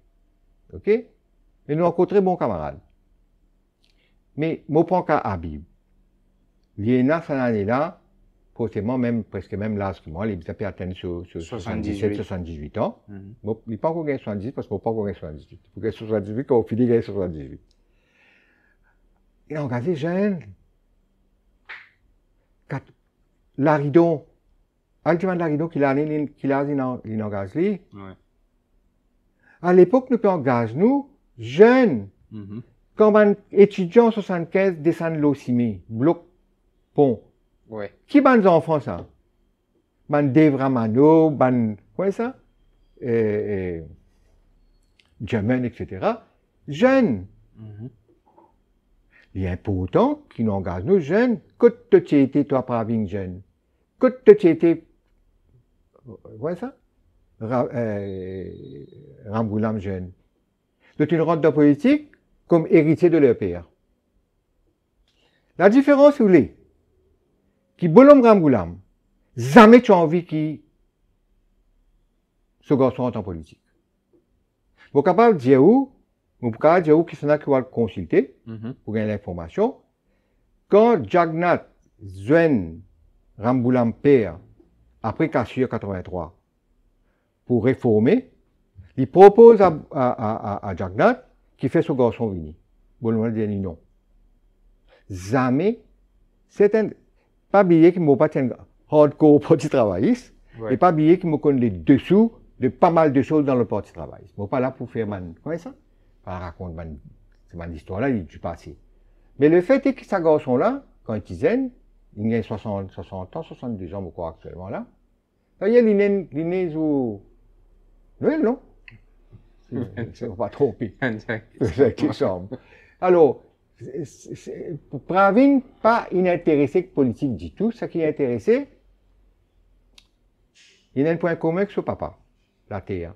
OK? Mais nous rencontrons bons camarades. Mais, je prends qu'à Habib. Il est né cette année-là, forcément, presque même l'âge que moi, il a atteindre sur 77, 78 ans. Il n'est pas encore gagné 78 parce qu'il n'a pas encore gagné 78. Il faut gagner 78 quand on finit gagner 78. Il a engagé jeune. Laridon, ultimement Laridon qu'il a engagé. À l'époque, nous engageons nous, jeunes, comme un étudiant en 75 descend l'Ocimé, bloc pont. Ouais. Qui ban les enfants ça? ban Dave Ramano, ban, quoi ça? Germain, etc. Jeunes. Il est important qu'ils engagent nos jeunes. Que tu été, toi, par une jeune? Que tu été, ouais, ça? Ramboulam jeune. Donc, ils rentrent dans la politique comme héritier de leur père. La différence, où est, qui bolom Ramboulam, jamais tu as envie qu'il ce garçon rentre en politique. Vous êtes capable de dire où, vous êtes capable de dire où qui s'en a qui va le consulter pour gagner l'information. Quand Jagnat Zwen Ramboulam père, après Cassure 83, pour réformer, il propose à Jagnat qui fait ce garçon venir. Bon, on dit non. Jamais, c'est un, pas oublier qu'il m'a pas un hardcore parti travailliste, et pas oublier qu'il me connaît les dessous de pas mal de choses dans le parti travailliste. Je ne suis pas là pour faire comment ça? Pas raconter cette histoire-là, il est du passé. Mais le fait est que ce garçon-là, quand il zen, il a 60 ans, 62 ans, je crois, actuellement là. Il y a l'inné ou. Noël, non? C'est pas trop pire. C'est qui semble. Alors, pour Pravin, pas inintéressé que politique du tout. Ce qui est intéressé, il y a un point commun avec son papa, la terre,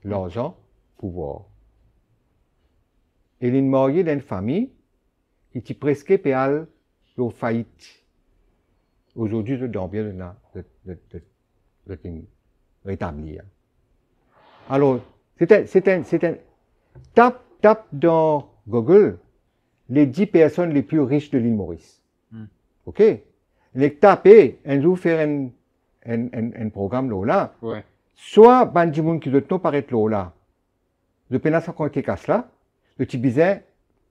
l'argent, pouvoir. Il est marié d'une famille qui est presque péale de faillite. Aujourd'hui, je dois bien de rétablir. Alors, c'est un, tape dans Google les 10 personnes les plus riches de l'île Maurice. OK? Les taper, un jour faire un programme là. Ouais. Soit, Bandimoun qui doit paraître là. De peine à 50 là, le petit bizarre,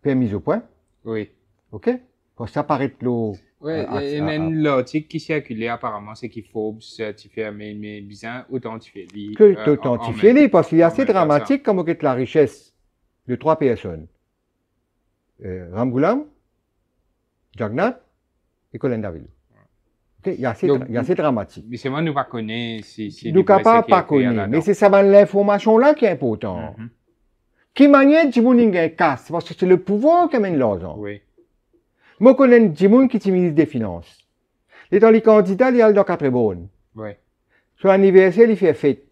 permis au point. Oui. OK? Quand ça paraît là. Oui, il y a un article qui circulait apparemment, c'est qu'il faut certifier, mais bien authentifier. Que authentifier, parce qu'il est assez dramatique comme on get la richesse de 3 personnes. Ramboulam, Jagnat et Colin David. Okay? Il y a assez dramatique. Mais c'est moi, nous ne connaissons si nous ne pas connaître. Mais c'est ça, l'information là qui est importante. Qui manière de dire casse, parce que c'est le pouvoir qui amène l'argent. Oui. Moi, je connais des gens qui sont ministre des Finances. Dans les candidats, il y a dans 4 bonnes. Oui. Sur l'anniversaire, il fait fête.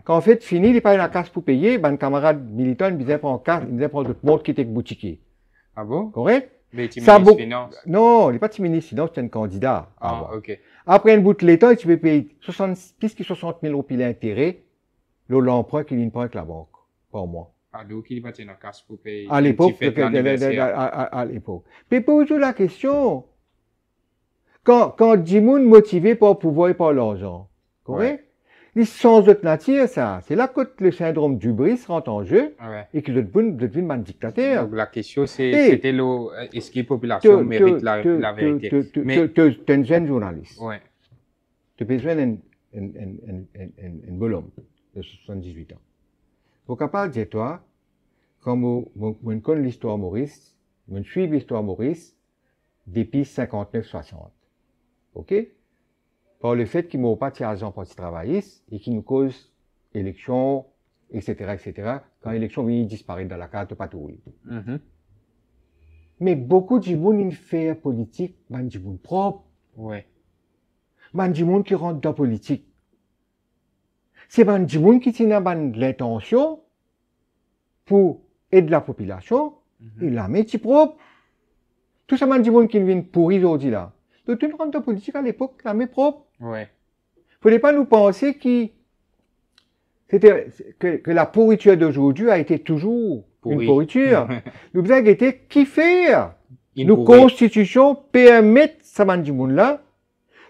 Quand fête finit, il paye la casse pour payer, ben, camarade militant, il vient prendre casse, il vient prendre tout le monde qui était boutiquier. Ah bon? Correct? Mais tu ministre des Finances? Non, il n'est pas ministre des Finances, c'est un candidat. Ah, ok. Après un bout de l'État, tu peux payer plus que 60 000 roupies d'intérêt, l'emprunt qu'il prend avec la banque, par mois. Ah, donc il va tenir la casse pour payer. À l'époque, à l'époque. Mais pose-vous la question. Quand Jimoun motivé par le pouvoir et par l'argent, correct? Les sans autre nature, ça. C'est là que le syndrome d'Ubris rentre en jeu et que devient un dictateur. Donc la question, c'était est-ce que la population mérite la vérité? Mais tu es un jeune journaliste. Ouais. Tu as besoin d'un bonhomme de 78 ans. Faut capable de dire, toi, comme je connais l'histoire Maurice, je suis l'histoire Maurice depuis 59-60. OK? Par le fait qu'il ne m'a pas tiré argent parti travailliste et qu'il nous cause élection, etc., quand l'élection vient disparaître dans la carte patrouille. Mais beaucoup de gens qui font politique, des gens propres. Ouais. Des gens qui rentrent dans la politique. C'est des gens qui ont l'intention pour aider la population, et la mettre propre. Tout ça, des gens qui viennent pourrir aujourd'hui là. Donc, une rentre de politique à l'époque, la met propre. Ouais. Il ne fallait pas nous penser que la pourriture d'aujourd'hui a été toujours une pourriture. Nous avons été qui faire. Nos constitutions permettent ça, des gens là,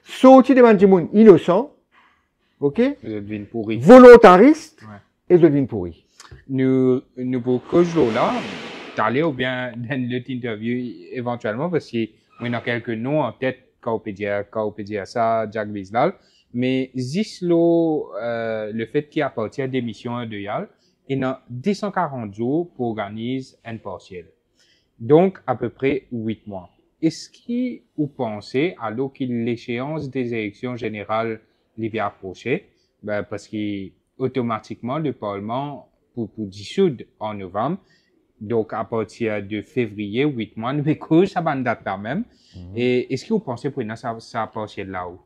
sortir des gens innocents, ok? Volontaristes, et deviennent pourris. Nous pour cause là, d'aller ou bien dans l'autre interview éventuellement, parce que on a quelques noms en tête, quand on peut dire ça, Jack Bislal, mais Zislo, le fait qu'il appartient à des missions de YAL, il a 240 jours pour organiser un partiel. Donc, à peu près 8 mois. est-ce que vous pensez, alors que l'échéance des élections générales est approchée, ben, parce qu'automatiquement, le Parlement pour dissoudre en novembre, donc à partir de février, 8 mois, nous écoutons ça bonne date quand même. Et est-ce que vous pensez pour nous, ça à partir de là-haut?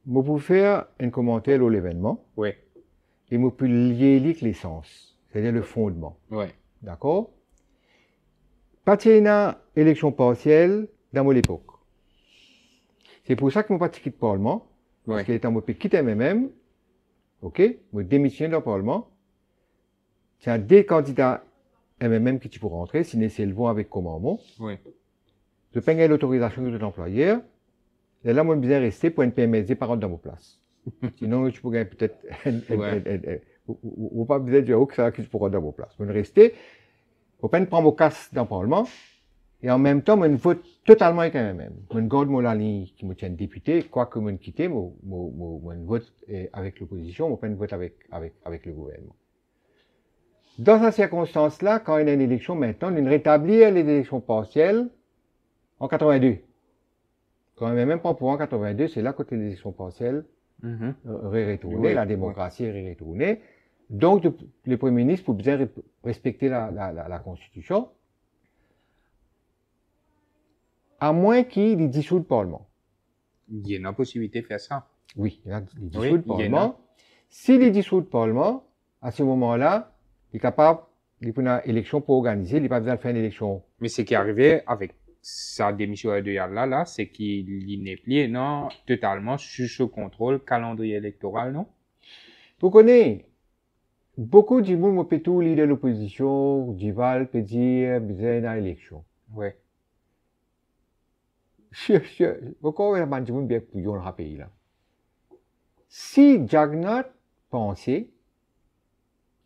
Je peux faire un commentaire sur l'événement Oui, et je peux lier l'essence, c'est-à-dire le fondement. oui, D'accord? Pas une élection partielle dans mon époque. C'est pour ça que je pas quitté le Parlement. Parce oui, qu'il est en train de quitter moi-même. OK? Je démissionne du Parlement. C'est des candidats MMM qui pour rentrer, sinon c'est le vent avec commandement. oui. Je paye l'autorisation de l'employeur. Et là, moi, je bien rester pour une PMSD par dans vos places. Sinon, je pourrais peut-être, ou pas besoin de dire que ça qui pour dans vos places. Je vais rester. Je vais prendre mon casse dans le Parlement. Et en même temps, je vote totalement avec MMM. Je garde mon ligne qui me tient député, quoi que je quitte, je vote avec l'opposition, je vote avec le gouvernement. Dans ces circonstances-là, quand il y a une élection maintenant, on rétablir les élections partielles en 82. Quand on n'est même pas pour en 82, c'est là que les élections partielles retournées, Oui, la démocratie est retournée. Donc, le Premier ministre, pour bien respecter la Constitution, à moins qu'il dissout le Parlement. Il y a une possibilité de faire ça. Oui, il dissout Oui, le Parlement. S'il dissout le Parlement, à ce moment-là, il est capable, il peut une élection pour organiser, il n'est pas besoin de faire une élection. Mais ce qui est arrivé avec sa démission de là, c'est qu'il n'est plus non, totalement sous ce contrôle calendrier électoral, non? Vous connaissez, beaucoup de monde peut tout leader de l'opposition, Duval peut dire, besoin d'une élection. Oui. Pourquoi on va dire bien couillon dans le pays là? Si Jagnat pensait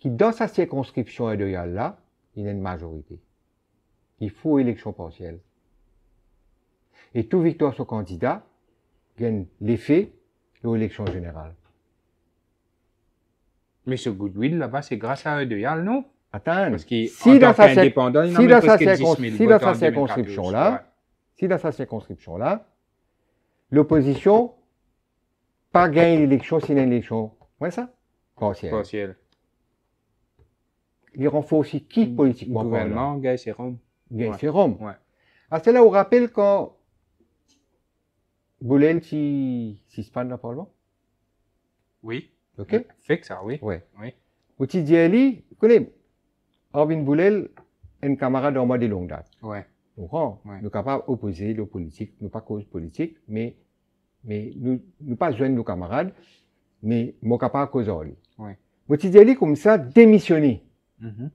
que dans sa circonscription électorale là, il y a une majorité. Il faut élection partielle. Et toute victoire sur candidat gagne l'effet de l'élection générale. Mais ce goodwill là-bas, c'est grâce à Edoyal, non? Attends, Parce qu'il si dans sa circonscription là, l'opposition pas gagné l'élection sin l'élection. Ouais ça? Partiel. Il renforce aussi qui politiquement? Le gouvernement, gagne c'est Rome. Gagne c'est Rome. Ouais. À cela, on rappelle quand Boulel si se passe dans le Parlement? Oui. OK? Fait que ça, oui. Ouais. Oui. Au Tidiali, vous connaissez, Arvin Boulel, un camarade en mode de longue date. Ouais. Donc, Ouais. nous capables d'opposer nos politiques, nous pas cause politique, mais nous pas joindre nos camarades, mais nous capables de causer. Ouais. Au Tidiali, comme ça, démissionner Mhm.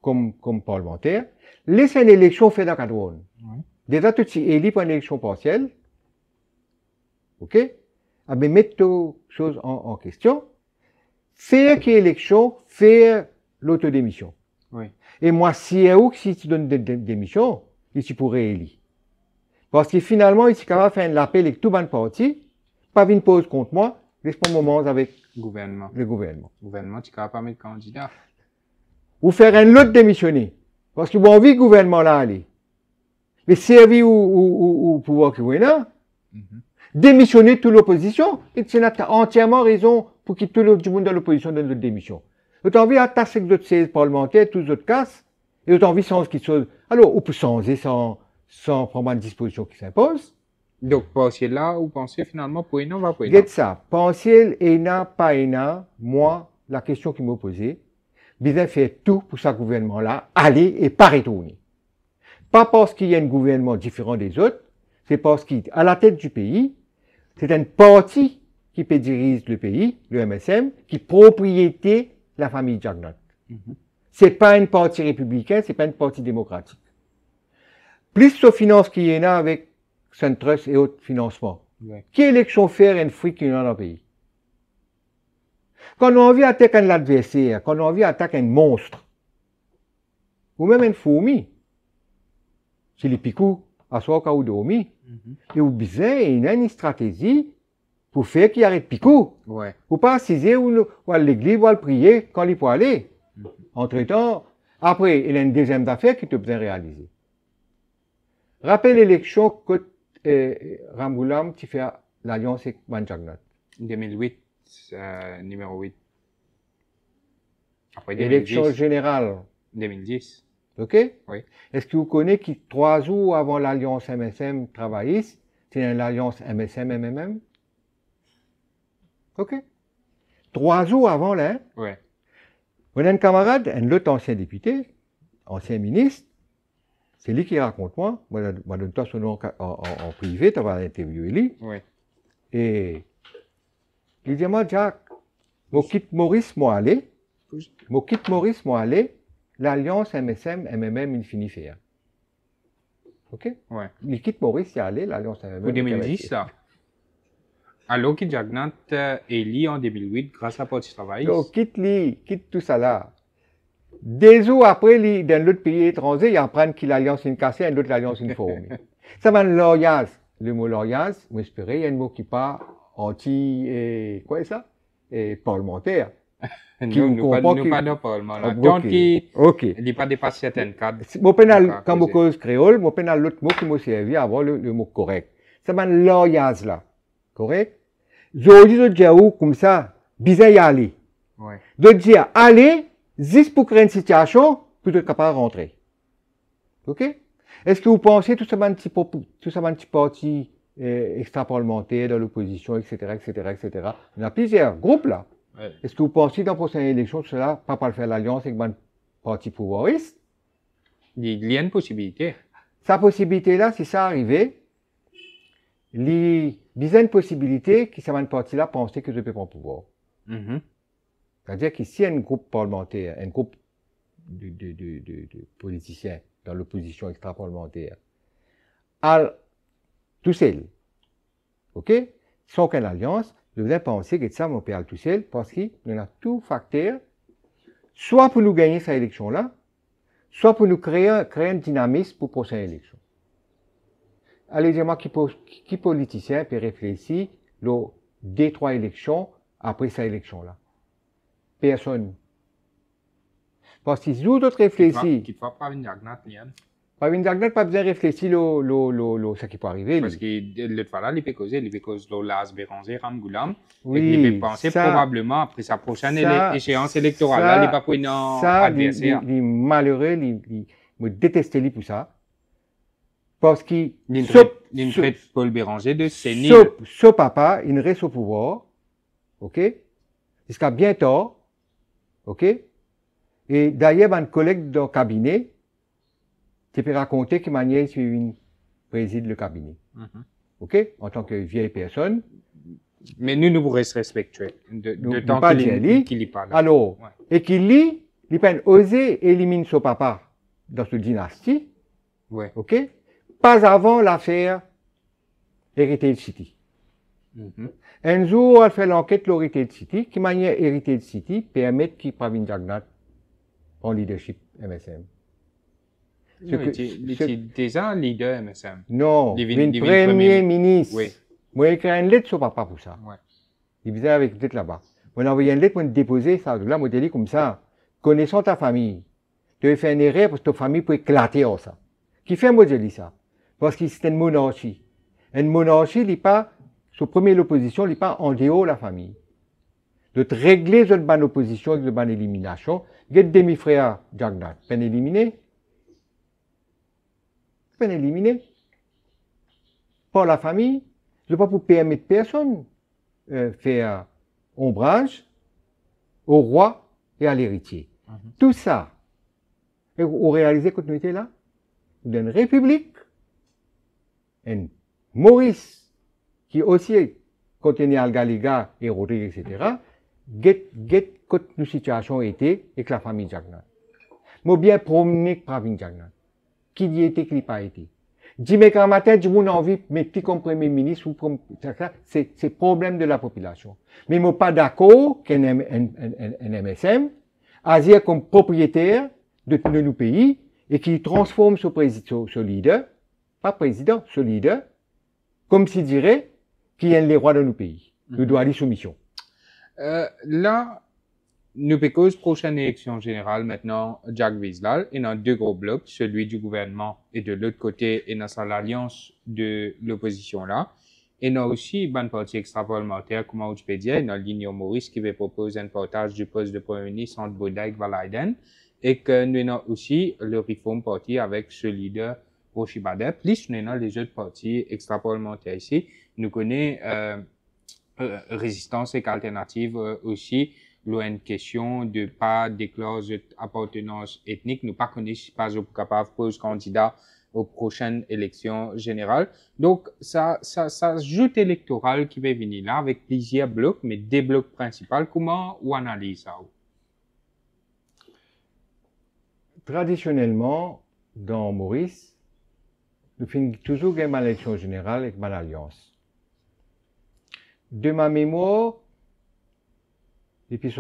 comme parlementaire, laisser une élection faite dans le cadre. Ouais. Déjà, tout est élu pour une élection partielle. OK? Ah, mais mettre toutes choses en question. Faire qui élection, faire l'autodémission. Oui. Et moi, si tu donnes des démissions, tu pourrais élire. Parce que finalement, il est capable de faire l'appel avec tout le parti, pas une pause contre moi, laisse-moi un moment avec Gouvernement. le gouvernement. Gouvernement, tu ne peux pas mettre candidat. Ou faire un autre démissionner. Parce qu'ils ont envie le gouvernement là aller. Mais servir au pouvoir qui est là, démissionner toute l'opposition, et tu as entièrement raison pour que tout le monde de l'opposition donne notre démission. Tu as envie d'attaquer d'autres 16 parlementaires, tous autres casses, et tu as envie de changer quelque chose. Alors, on peut changer sans prendre une disposition qui s'impose. Donc, partiel là, vous pensez finalement pour ENA, va pour ENA? Regarde ça. Partiel, ENA, pas ENA, moi, la question qui m'a posée, bien faire tout pour ce gouvernement-là, aller et pas retourner. Pas parce qu'il y a un gouvernement différent des autres, c'est parce qu'à la tête du pays, c'est un parti qui peut diriger le pays, le MSM, qui est propriété de la famille Jagnat. C'est pas un parti républicain, c'est pas un parti démocratique. Plus de finance qu'il y en a avec Centrus et autres financements. Ouais. Quelle élection faire un fruit qu'il y en a dans le pays? Quand on a envie d'attaquer un adversaire, quand on a envie d'attaquer un monstre, ou même une fourmi, c'est les picous à soi ou dormi, et vous besoin une stratégie pour faire qu'il arrête picou. Ouais. Ou pas assiser ou à l'église ou à le prier quand il faut aller. Entre-temps, après, il y a une deuxième affaire qui te besoin réaliser. Rappelle l'élection que Ramgoolam, tu fais l'alliance avec Manjagnat. 2008, numéro 8. Après Élection 2010. générale. 2010. OK? Oui. Est-ce que vous connaissez que 3 jours avant l'alliance MSM travailliste, c'est l'alliance MSM-MMM? OK? 3 jours avant là, hein? Oui. On a un camarade, un autre ancien député, ancien ministre, c'est lui qui raconte moi donne toi son nom en privé, tu vas interviewer lui. Oui. Et il dit moi, Jack, mon quitte Maurice, moi aller, l'alliance MSM-MMM, il finit faire. OK? Ouais. Il quitte Maurice, il allé, l'alliance MMM. Pour 2010, là. Alors que Jagnat est élu en 2008 grâce à Parti Travail. Donc, quitte tout ça là. Des jours après, dans l'autre pays étranger, il apprend qu'il l'alliance une cassée, et l'autre l'alliance une formée. Ça va l'orias. Le mot l'orias, vous espérez, il y a un mot qui part quoi est ça? Parlementaire. Nous pas de Parlement. Là. Donc, il n'est pas dépassé certains cadres. Mon pénal, quand vous cause créole, mon pénal, l'autre mot qui m'a servi avant le mot correct. Ça va l'orias là. Correct? Aujourd'hui, je dis comme ça, bizarre y aller. Ouais. De dire, allez, juste pour créer une situation, pour être capable de rentrer. OK? Est-ce que vous pensez tout ça va un petit parti extra-parlementaire dans l'opposition, etc., etc., etc. Il y a plusieurs groupes là. Ouais. Est-ce que vous pensez dans la prochaine élection, cela, pas le faire l'alliance avec un parti pouvoiriste? Il y a une possibilité. Sa possibilité là, si ça arrivait, il y a une possibilité que ça va une partie là penser que je peux prendre pouvoir. Mm-hmm. C'est-à-dire qu'ici, il y a un groupe parlementaire, un groupe de politiciens dans l'opposition extra-parlementaire, tout seul, OK? Sans aucune alliance, je voudrais penser que ça, mon père, tout seul, parce qu'il y a tout facteur, soit pour nous gagner cette élection-là, soit pour nous créer un dynamisme pour la prochaine élection. Allez, dis-moi qui politicien peut réfléchir les 3 élections après cette élection-là? Personne. Parce qu'ils ont d'autres réfléchis. Qui ne va pas venir Jagnat, Liane. Pravin Jagnat pas besoin de réfléchir ce qui peut arriver. Parce que l'autre fois là, il peut causer l'As Béranger, Ramgoolam. Oui, et il peut penser probablement après sa prochaine échéance électorale, là, il n'est pas pour une adversaire. Il est malheureux, il me déteste lui pour ça. Parce qu'il traite Paul Béranger de sénile. Ce papa, il reste au pouvoir. OK? Jusqu'à bientôt. OK? Et d'ailleurs, un collègue dans le cabinet, tu peux raconter que manière il préside le cabinet. Mm-hmm. OK? En tant que vieille personne. Mais nous pourrons se respectuer. De tant qu'il y parle. Alors, ouais. Et qu'il lit, il peut oser éliminer son papa dans cette dynastie. Ouais. OK? Pas avant l'affaire Heritage City. Mm-hmm. Un jour, elle fait l'enquête de l'Heritage City, qui manière Heritage City permet qu'il Pravin Jagnat en leadership MSM. Il était déjà leader MSM. Non, le premier ministre. Oui. Moi, j'ai écrit une lettre sur papa pour ça. Ouais. Il faisait avec une lettre là-bas. Moi, j'ai envoyé une lettre pour déposer ça. Là, moi, j'ai dit comme ça, connaissant ta famille, tu as fait une erreur parce que ta famille peut éclater en ça. Qui fait, moi, j'ai dit ça? Parce que c'est une monarchie. Une monarchie, il n'est pas, sur premier l'opposition, il n'est pas en dehors de la famille. De te régler une bonne opposition avec une bonne élimination, il y a des demi-frères Jagnat, peine éliminés. Peine éliminée. Par la famille, je ne peux pas pour permettre personne faire ombrage au roi et à l'héritier. Mm-hmm. Tout ça, et vous réalisez continuité là, d'une république, un Maurice, qui aussi contenait Algaliga et Rodrigue, etc., get quand nos situations étaient avec la famille Jagnat. Moi bien promené Pravin Jagnat. Qui y était, qui n'y pas été. Dis-moi qu'un matin, du monde envie de mettre comme premier ministre ou comme, c'est problème de la population. Mais moi pas d'accord qu'un MSM, agir comme propriétaire de nos pays et qui transforme ce leader, pas président, ce leader, comme s'il dirait qu'il est les rois de nos pays. Nous doit aller soumission. Là, nous pécose prochaine élection générale maintenant, Jack Wiesel, et dans deux gros blocs, celui du gouvernement et de l'autre côté, et dans l'alliance de l'opposition là. Et nous aussi, une partie extra-parlementaire, comment je peux dire, dans l'Union Maurice qui va proposer un partage du poste de Premier ministre entre Baudet et Valaiden. Et que nous avons aussi le Reform Party avec ce leader, Roshi Bader. Plus nous avons les autres partis extra-parlementaires ici. Nous connaissons Résistance et Alternative aussi. Il y a une question de pas déclarer d'appartenance ethnique. Nous pas connaissons pas capable de poser candidat aux prochaines élections générales. Donc, ça joute électoral qui va venir là avec plusieurs blocs, mais des blocs principaux. Comment on analyse ça? Traditionnellement, dans Maurice, nous finissons toujours une élection générale avec une alliance. De ma mémoire, depuis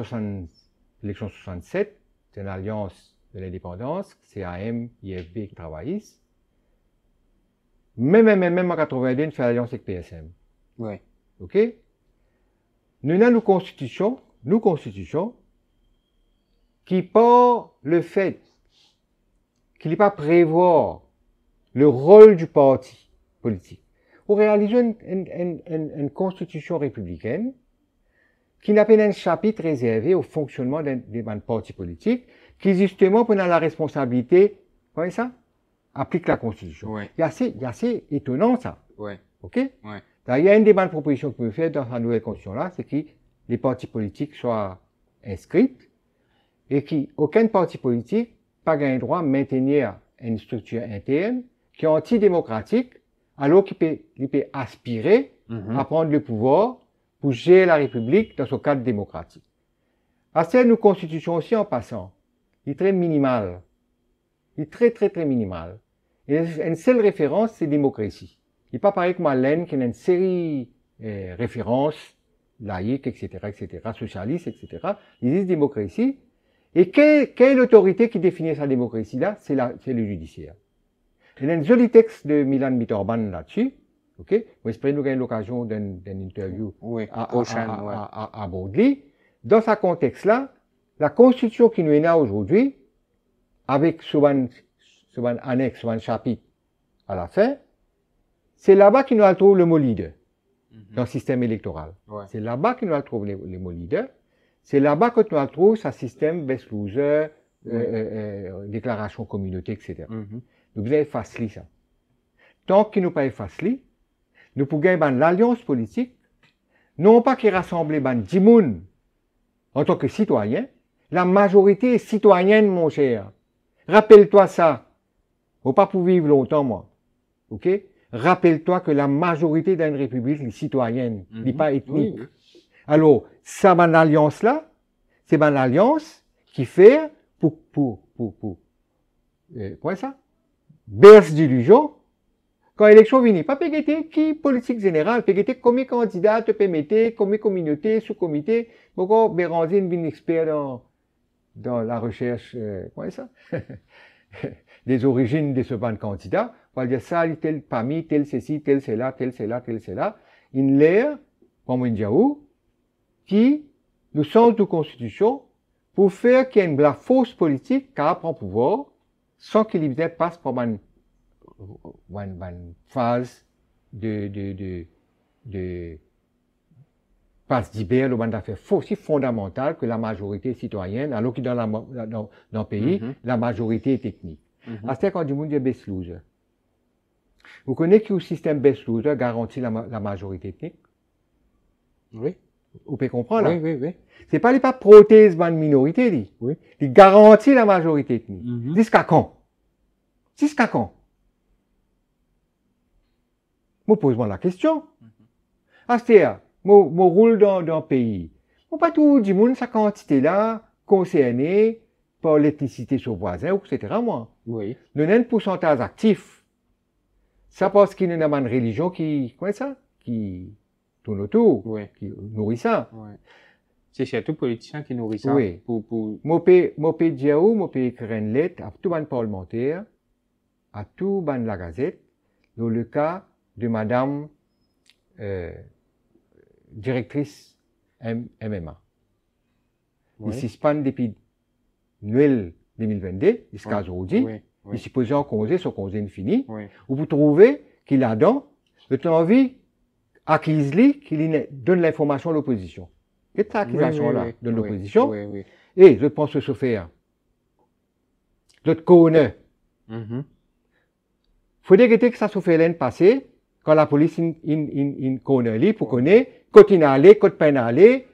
l'élection 67, c'est une alliance de l'indépendance, CAM, IFB qui travaillent. Même en 82, on fait alliance avec PSM. Oui. OK? Nous avons nos constitutions, qui, par le fait qu'il n'est pas prévoir le rôle du parti politique, on réalise une constitution républicaine qui n'a pas un chapitre réservé au fonctionnement des partis politiques, qui justement prend la responsabilité, comment ça? Applique la Constitution. Ouais. C'est assez étonnant, ça. Ouais. OK? Ouais. Il y a une des bonnes propositions qu'on peut faire dans la nouvelle Constitution-là, c'est que les partis politiques soient inscrits et qu'aucun parti politique n'a pas le droit de maintenir une structure interne qui est antidémocratique, alors qu'il peut aspirer à prendre le pouvoir pour gérer la République dans son cadre démocratique. À cette nos constitutions aussi, en passant, il est très minimal. Il est très minimal. Et une seule référence, c'est démocratie. Il n'est pas pareil que Malène, qui a une série de références, laïques, etc., socialistes, etc. Ils disent démocratie. Et quelle est l'autorité qui définit sa démocratie-là? C'est le judiciaire. Il y a un joli texte de Milan Mitterban là-dessus. OK? Moi, j'espère nous gagner l'occasion d'une interview à Baudely. Dans ce contexte-là, la constitution qui nous est là aujourd'hui, avec souvent annexe, souvent chapitre à la fin, c'est là-bas qu'il nous trouve le mot leader dans le système électoral. Ouais. C'est là-bas qu'il nous trouve le mot leader. C'est là-bas que nous trouve sa système best loser, déclaration communauté, etc. Nous devons effacer ça. Tant qu'il nous pas facile, nous pouvons gagner l'alliance politique, non pas qui rassemble les 10 personnes en tant que citoyens, la majorité est citoyenne, mon cher. Rappelle-toi ça. Faut pas pour vivre longtemps, moi. OK? Rappelle-toi que la majorité d'une république est citoyenne, n'est pas ethnique. Oui. Alors, ça, une alliance-là, c'est une alliance qui fait quoi ça? Berce d'illusion. Quand l'élection vient, pas pégueter qui politique générale, pégueter combien de candidats te permettez, combien de communautés, sous-comités. Pourquoi Bérangine est expert dans la recherche, comment ça? des origines de ce banc de candidats. On va dire ça, tel parmi, tel ceci, tel cela, tel cela, tel cela. Une l'air, comme on dit qui nous sort de constitution pour faire qu'il y ait une fausse politique qui prend pouvoir sans qu'il passe par une phase de passe d'hiver, le d'affaires aussi fondamentale que la majorité citoyenne, alors que dans le pays, la majorité est technique. C'est quand du monde est best loser. Vous connaissez que le système best loser garantit la majorité ethnique? Oui. Vous pouvez comprendre, là? Oui. C'est pas les pas prothèses de minorité, dit. Oui. Il garantit la majorité ethnique. Jusqu'à quand? Jusqu'à quand? Moi, pose-moi la question. C'est-à-dire, mon rôle dans le pays. Moi, pas tout le monde, sa quantité-là, concernée par l'ethnicité sur voisin, etc., moi. Oui. Nous avons un pourcentage actif. Ça parce qu'il y a une religion qui, comment ça? Qui tourne autour. Oui. Qui nourrit ça. Oui. C'est surtout politicien qui nourrit ça. Oui. Moi, peux dire où, moi, peux écrire une lettre à tout le parlementaire, à tout le la Gazette, dans le cas de madame, directrice MMA. Oui. Il suspend depuis Noël 2022 jusqu'à aujourd'hui. Oui. Il s'est posé en congé, son congé infini. Oui. Où vous trouvez qu'il a donc envie acquise qu'il donne l'information à l'opposition. Cette accusation-là de l'opposition, et je pense que ce fait, je te connais. Mhm. Faut éviter que ça se fait l'année passée, quand la police connaît lui, pour connaître, quand il allait, quand il allait,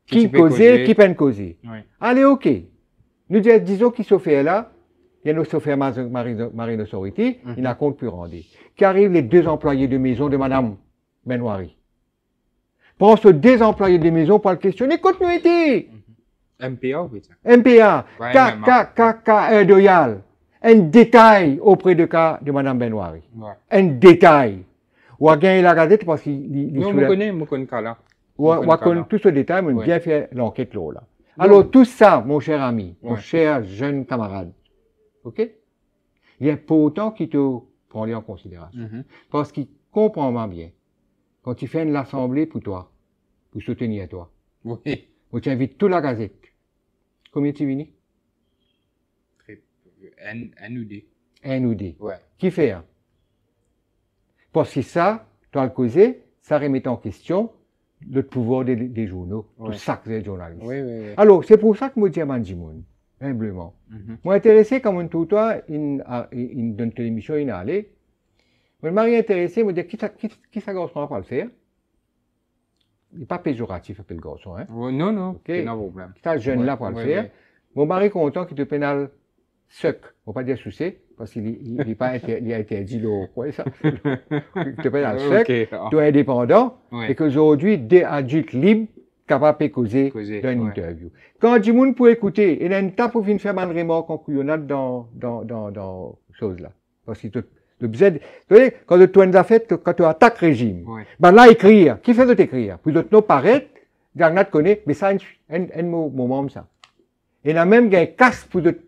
qui causait, qui peine causer. Allez, ok. Nous disons qu'il se fait là, il y a nos chauffeurs Marine Authority, il n'a compte plus rendre. Qui arrivent les 2 employés de maison de Madame Benoiri. Pense aux 2 employés de maison pour le questionner, continuité. MPA, oui. MPA, K Doyal. Un détail auprès de Madame Benoiri. Un détail. Ou à gagner la gazette parce qu'il non, je connais Kala. Ou à connaître tout ce détail, mais bien fait l'enquête là. Alors, tout ça, mon cher ami, mon cher jeune camarade, ok? Il y a pas autant qui te prend en considération. Parce qu'il comprend bien. Quand tu fais une assemblée pour toi, pour soutenir toi, où tu invites toute la gazette. Combien tu viens? Un ou deux. Un ou deux. Ouais. Qui fait? Parce que ça, tu as le causé, ça remet en question le pouvoir des journaux, tout ça que les journalistes. Alors, c'est pour ça que moi, je dis à Manjimoun, humblement. Moi, intéressé, comme tout toi, une donne télévision, il allait. Moi, je m'ai intéressé, je me dis, qui ça garçon va le faire? Il n'est pas péjoratif, appelle le garçon, hein? Non, okay. C'est un problème. Qui ça jeune là pour le faire? Mon mari est content qu'il te pénale sec. On va pas dire souci, parce qu'il a interdit le, quoi, ça? Il te pénale sec, toi indépendant, et qu'aujourd'hui, des adultes libres, capables de causer dans une interview. Quand du monde pour écouter, il y a une tape pour venir faire mal remorque en couillonnade dans chose là. Parce que le bzed, vous voyez, quand tu as fait, quand tu attaques régime, ben là, écrire, qui fait de t'écrire? Puis d'autres nous paraître, Gagnat connaît, mais ça, un moment, ça. Et là même, il y a un casse pour de,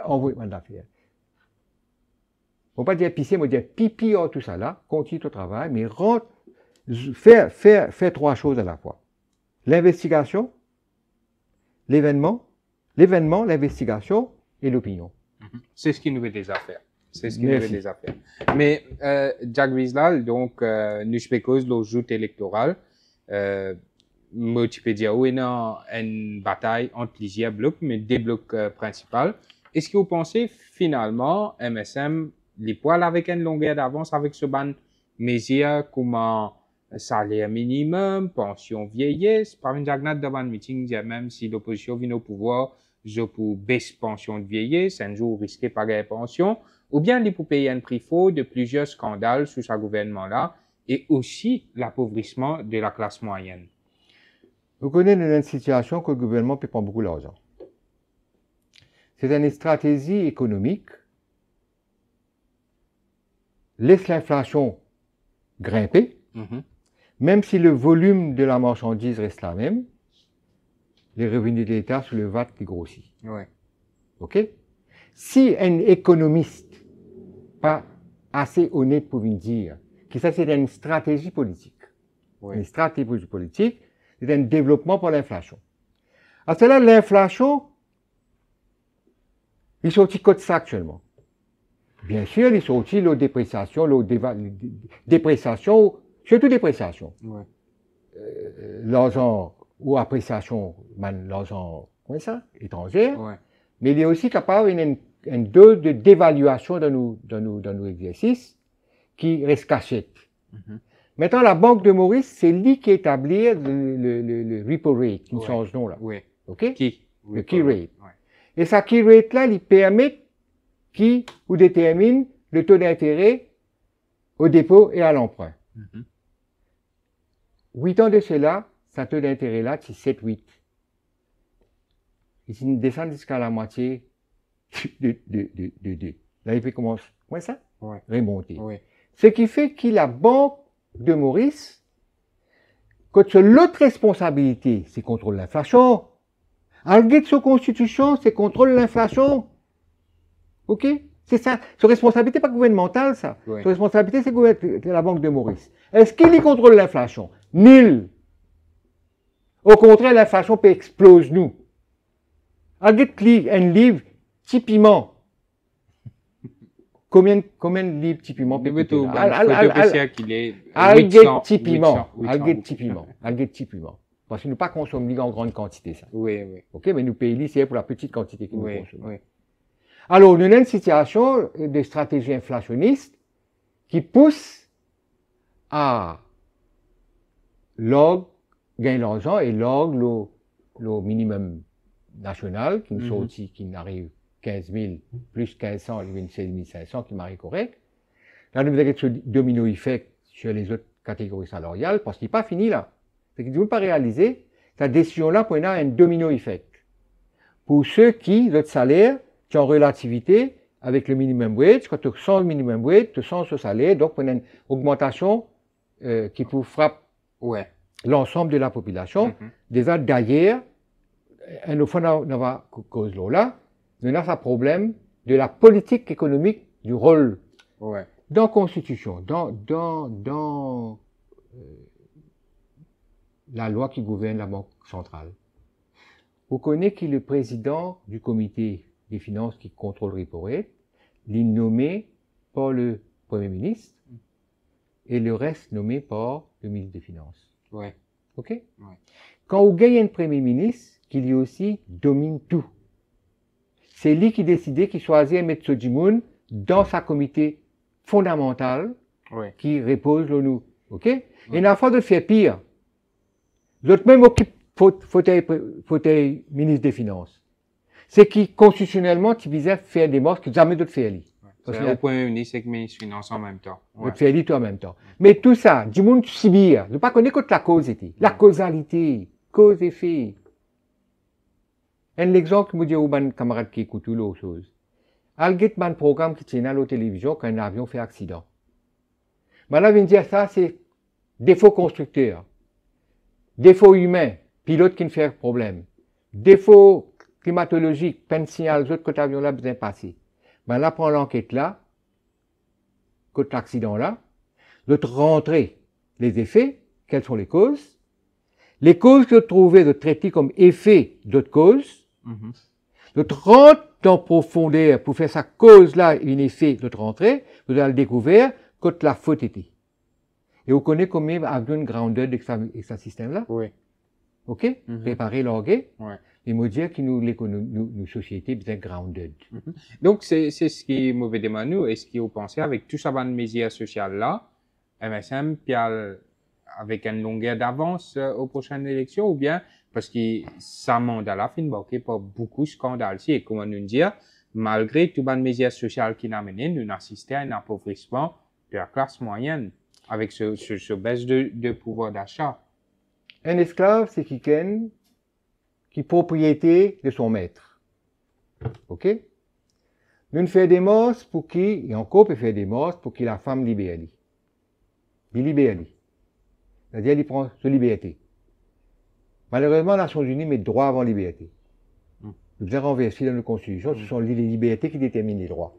envoyer, d'affaires. Faut pas dire pisser, mais dire pipi, tout ça là, continue ton travail, mais rentre, fais 3 choses à la fois. L'investigation, l'événement, l'investigation et l'opinion. C'est ce qui nous fait des affaires. C'est ce qui nous fait des affaires. Mais, Jack Rizal, donc, nous spécose le joute électoral, moi, tu peux dire, oui, non, une bataille entre plusieurs blocs, mais des blocs principaux. Est-ce que vous pensez, finalement, MSM, les poils avec une longueur d'avance avec ce ban mesure, comment salaire minimum, pension vieillesse, par une jagnat devant le meeting, même si l'opposition vient au pouvoir, je pour baisse pension de vieillesse, un jour risqué par la pension, ou bien les pour payer un prix faux de plusieurs scandales sous ce gouvernement-là, et aussi l'appauvrissement de la classe moyenne. Vous connaissez une situation que le gouvernement peut prendre beaucoup d'argent. C'est une stratégie économique. Laisse l'inflation grimper, même si le volume de la marchandise reste la même, les revenus de l'État sur le VAT qui grossit. OK? Si un économiste, pas assez honnête pour venir dire que ça c'est une stratégie politique, une stratégie politique, c'est un développement pour l'inflation. À cela, l'inflation, il sortit code ça actuellement. Bien sûr, il sortit la dépréciation, surtout dépréciation. L'argent ou appréciation, l'argent, comment ça, étrangère. Mais il est aussi capable d'une dose de dévaluation dans nos exercices qui reste cachette. Maintenant, la Banque de Maurice, c'est lui qui établit le repo rate, qui change de nom là. OK? Le key rate. Et sa key rate là, il permet ou détermine le taux d'intérêt au dépôt et à l'emprunt. 8 ans de cela, sa taux d'intérêt là, c'est 7-8. Il descend jusqu'à la moitié de. Là, il peut commencer, comment ça? Remonter. Ce qui fait que la Banque de Maurice, quand c'est l'autre responsabilité, c'est contrôle l'inflation. Algué de sa constitution, c'est contrôle l'inflation. OK? C'est ça. Sa responsabilité pas gouvernementale, ça. Sa responsabilité, c'est la Banque de Maurice. Est-ce qu'il y contrôle l'inflation? Nul. Au contraire, l'inflation peut exploser nous. Alget un livre typiquement. Combien de livres typiquement peut coûter Alget typiquement. Parce que nous pas consommons en grande quantité ça. Oui, oui. OK, mais nous payons ici pour la petite quantité que nous consommons. Oui. Alors, nous avons une situation de stratégie inflationniste qui pousse à log gain l'argent et log le minimum national qui nous sortit, qui n'arrive 15 000 plus 1500, il y a 16 500 qui m'arrive correct. Là, nous avons ce domino effect sur les autres catégories salariales parce qu'il n'est pas fini là. C'est que vous ne pas réaliser, cette décision-là pour un domino effect. Pour ceux qui, leur salaire, sont en relativité avec le minimum wage, quand tu sens le minimum wage, tu sens ce salaire, donc pour une augmentation qui peut frapper l'ensemble de la population. Déjà d'ailleurs, au fond, on va cause là, on a ce problème de la politique économique du rôle dans la Constitution, dans la loi qui gouverne la Banque centrale. Vous connaissez qui est le président du comité des finances qui contrôle le repo rate, il est nommé par le Premier ministre et le reste nommé par le ministre des Finances. OK? Quand vous gagnez un Premier ministre, qui lui aussi domine tout. C'est lui qui décide, qui choisit de mettre Sojimoun dans sa comité fondamental qui repose sur nous. OK? Et il a pas de faire pire. L'autre même occupe fauteuil ministre des Finances. C'est qui, constitutionnellement, tu visais faire des morts que jamais d'autres faire. C'est au Premier ministre et le ministre des Finances en même temps. D'autres faire tout en même temps. Mais tout ça, du monde subir. Ne pas connaître que la cause était. La causalité. Cause-effet. Un exemple que me dit aux camarades qui écoutent l'autre chose. Alget un programme qui tient à la télévision quand un avion fait accident. Mais là, vient dire ça, c'est défaut constructeur. Défaut humain, pilote qui ne fait problème. Défaut climatologique, peine signal, les autres côté avion là, bien passé. Ben là, prend l'enquête là, côté l'accident là, l'autre rentrer les effets, quelles sont les causes. Les causes que vous trouvez de traiter comme effet d'autres causes. L'autre rentre en profondeur pour faire sa cause là, une effet d'autre rentrée, vous allez le découvrir quand la faute était. Et vous connaissez combien avions une grandeur de ce système-là? OK? Préparer l'orgueil. Et me dire que nous sociétés, bien grounded. Donc, c'est ce qui est mauvais de nous. Est-ce que vous pensez avec tout ça, dans les mesures sociales là, MSM, puis avec une longueur d'avance aux prochaines élections, ou bien parce que ça mandat là, fin marqué par beaucoup de scandales. Et comment nous dire, malgré tout les mesures sociales qui nous amènent, nous assistons à un appauvrissement de la classe moyenne avec ce baisse de pouvoir d'achat. Un esclave, c'est quelqu'un qui est propriété de son maître. OK? Nous faisons des morts pour qui, et encore peut faire des morts pour qui la femme libère. Il libère. C'est-à-dire, il prend sa liberté. Malheureusement, les Nations Unies mettent droit avant liberté. Nous avons renversé dans nos constitutions, ce sont les libertés qui déterminent les droits.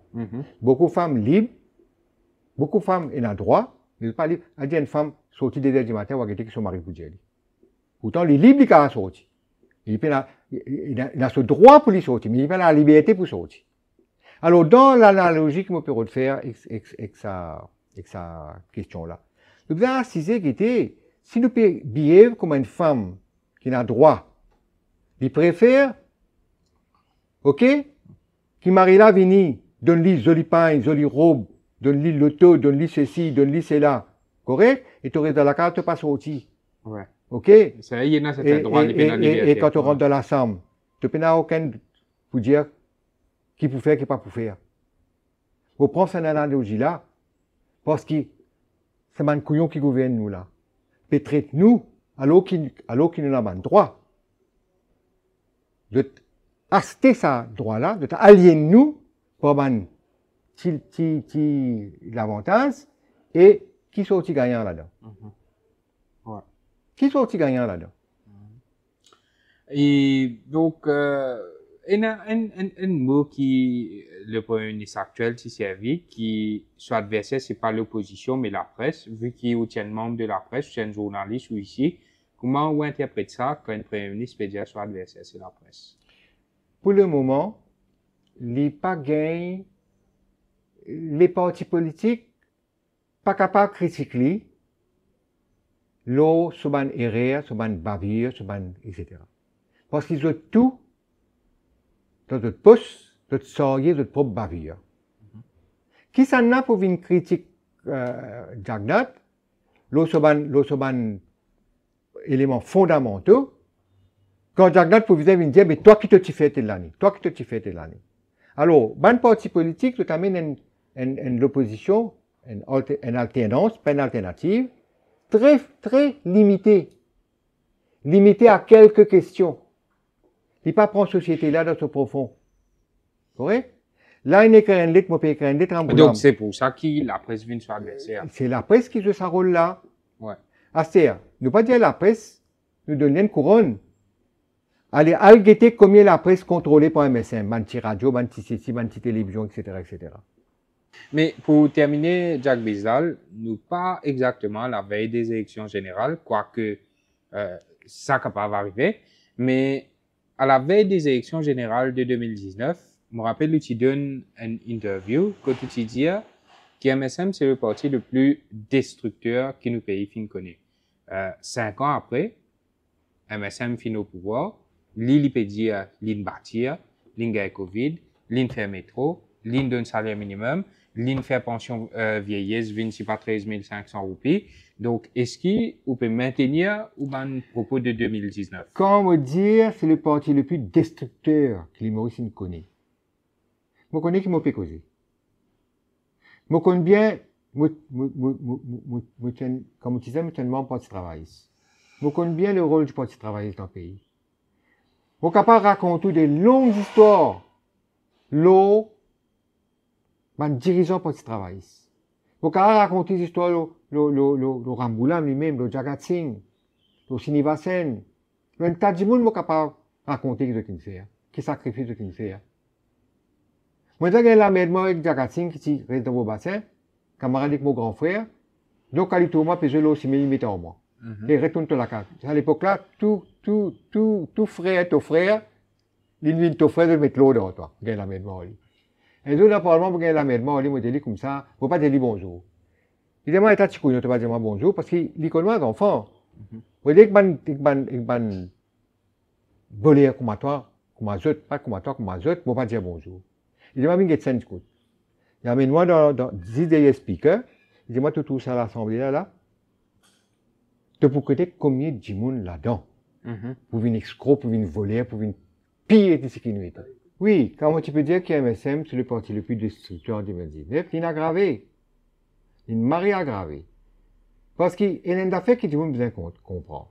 Beaucoup de femmes libres, beaucoup de femmes ont droit, mais pas libres. Il y a une femme sortie des heures du matin, ou à qui son mari pour dire. Pourtant, les libres, ils sont sortis. Il a ce droit pour les sortir, mais il a la liberté pour sortir. Alors, dans l'analogie que je peux faire avec sa question-là, nous devons assister que si nous behave comme une femme qui a droit, il préfère, OK, qui marie là, vini, donne-lui joli pain, jolie robe, donne-lui l'auto, donne-lui ceci, donne-lui cela, correct? Et tu restes dans la carte, tu pas sorti. OK? Ça y est, c'est un droit de pénalité. Et quand tu rentres dans la chambre, tu n'as aucun pour dire qui peut faire, qui pas pour faire. Vous prenez cette analogie-là, parce que c'est un couillon qui gouverne nous là. Peut-être nous, alors qu'il nous a un droit, de acheter ce droit-là, de allier nous pour un l'avantage, et qui sortit gagnant là-dedans? Qui sortit gagnant là-dedans? Et donc, il y a un mot qui, le Premier ministre actuel s'y servi, qui soit adversaire, c'est pas l'opposition, mais la presse, vu qu'il est un membre de la presse, c'est un journaliste ou ici. Comment on interprète ça quand un Premier ministre peut dire soit adversaire, c'est la presse? pour le moment, les pas gagnent, les partis politiques, pas capables de critiquer, l'eau, sur une erreur, sur une bavure, etc. Parce qu'ils ont tout dans notre poste, notre sortir, notre propre bavure. Qui s'en a pour une critique Jagnat, l'eau, sur un élément fondamental, quand Jagnat pour vous dire, mais toi qui te fais l'année, toi qui te fais l'année. Alors, ban parti politique, tu amènes l'opposition, une alternance, pas une alternative, très, très limitée. Limitée à quelques questions. Il ne pas prendre société là dans ce profond. Correct? Là, il écrit une lettre, moi, écrit une lettre en boulant. Donc, c'est pour ça que la presse vient sur adversaire. C'est la presse qui joue ce rôle-là. Ouais. C'est-à-dire, ne pas dire la presse, nous donner une couronne. Allez, guetter combien la presse contrôlée par MSM, manti radio, manti CC, manti télévision, etc., etc. Mais pour terminer, Jack Bizal, nous pas exactement la veille des élections générales, quoique ça capable arriver, mais à la veille des élections générales de 2019, je me rappelle que tu donnes une interview que tu dis que MSM c'est le parti le plus destructeur que nos pays fin connaît. 5 ans après, MSM fin au pouvoir, l'IPEDIA, l'IN bâtir, l'IN gagne Covid, l'IN fait métro, l'IN donne salaire minimum, l'IN fait pension vieillesse, 13 500 roupies. Donc, est-ce qu'on peut maintenir ou un propos de 2019? Quand on dire c'est le parti le plus destructeur que l'Maurice connaît. Je connais qui m'a fait causer. Je connais bien, comme tu disais, je suis un parti travailliste. Je connais bien le rôle du parti travailliste dans le pays. Je suis capable de raconter des longues histoires. L'eau, un dirigeant parti travailliste. Je suis capable de raconter des histoires, le Ramboulam lui-même, le Jagat Singh, le Sinivasen. Un tas de monde, je suis capable de raconter ce qu'il fait, qui sacrifie ce qu'il fait. Moi, j'ai la mère avec Jagat Singh qui reste dans vos bassins, camarade avec mon grand frère. Donc, quand il tourne, puis je l'ai aussi mis en moi. Et retourne sur la carte. À l'époque-là, tout frère, ton frère, il vient ton frère de mettre l'eau dans toi. Gagne la mère de Maoli. Et donc, apparemment, pour gagner la mère de Maoli, moi, je dis comme ça, faut pas dire bonjour. Il dit, moi, il est ne pas dire bonjour, parce qu'il connaît un enfant. Vous dites que ban bolé comme toi, comme azot, pas comme toi, comme azot, faut pas dire bonjour. Il dit, moi, je vais écouter. Il amène moi dans 10 des speakers. Il dit, moi, tout ça à l'assemblée là. Tu peux côté combien de monde là-dedans? Pour une escroc, pour une voleur, pour une pire de ce qui nous est. Oui, comment tu peux dire que MSM, c'est le parti le plus destructeur en 2019? Il est aggravé. Il est aggravé. Parce qu'il y a une affaire qui vous besoin de comprendre.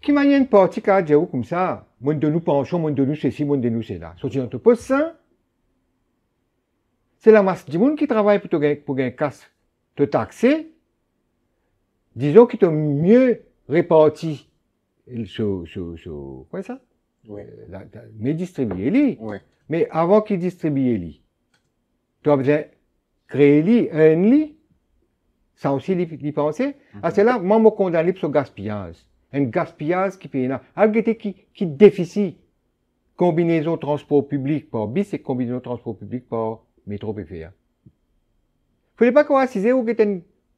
Qui m'a une partie qui a dit comme ça, moi de nous penchons, moi de nous ceci, moi de nous cela. Sauf que tu poses ça, c'est la masse du monde qui travaille pour gagner casse, te taxer. Disons qu'ils ont mieux réparti quoi ça? Oui. Mais distribuer les. Oui. Mais avant qu'ils distribuent les, tu as besoin de créer les, un lit, ça aussi l'y penser. À cela, moi, je condamne pour ce gaspillage. Un gaspillage qui paye là. Qui déficit. Combinaison transport public par bis et combinaison transport public par métro PFA. Faut pas qu'on assise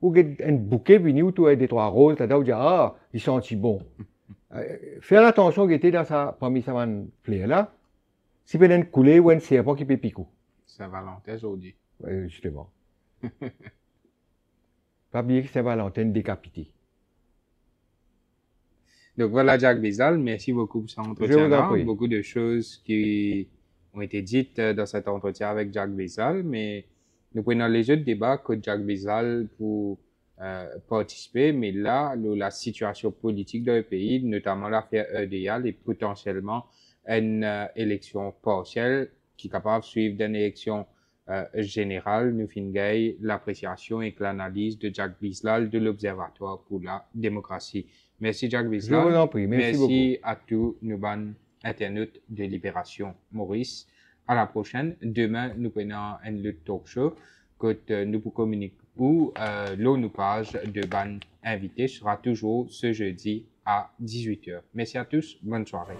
ou un bouquet venu ou tout des trois roses, là où dire, ils sont si bons. Faire attention qu'il était dans sa, parmi sa fleur là, si peut être coulé ou un serpent qui peut piquer. Saint-Valentin aujourd'hui. Justement. Pas oublier que Saint-Valentin décapité. Donc voilà, Jack Bizal, merci beaucoup pour cet entretien-là. Beaucoup de choses qui ont été dites dans cet entretien avec Jack Bizal, mais nous prenons les autres débats que Jack Bizal pour participer, mais là, la situation politique dans le pays, notamment l'affaire EDIAL et potentiellement une élection partielle qui est capable de suivre d'une élection générale, nous finissons l'appréciation et l'analyse de Jack Bizal de l'Observatoire pour la démocratie. Merci Jack Bizal. Je vous en prie, merci à tous nos internautes de Libération Maurice. À la prochaine. Demain, nous prenons un autre talk show que nous pour communiquer où l'autre page de ban invité sera toujours ce jeudi à 18h. Merci à tous. Bonne soirée.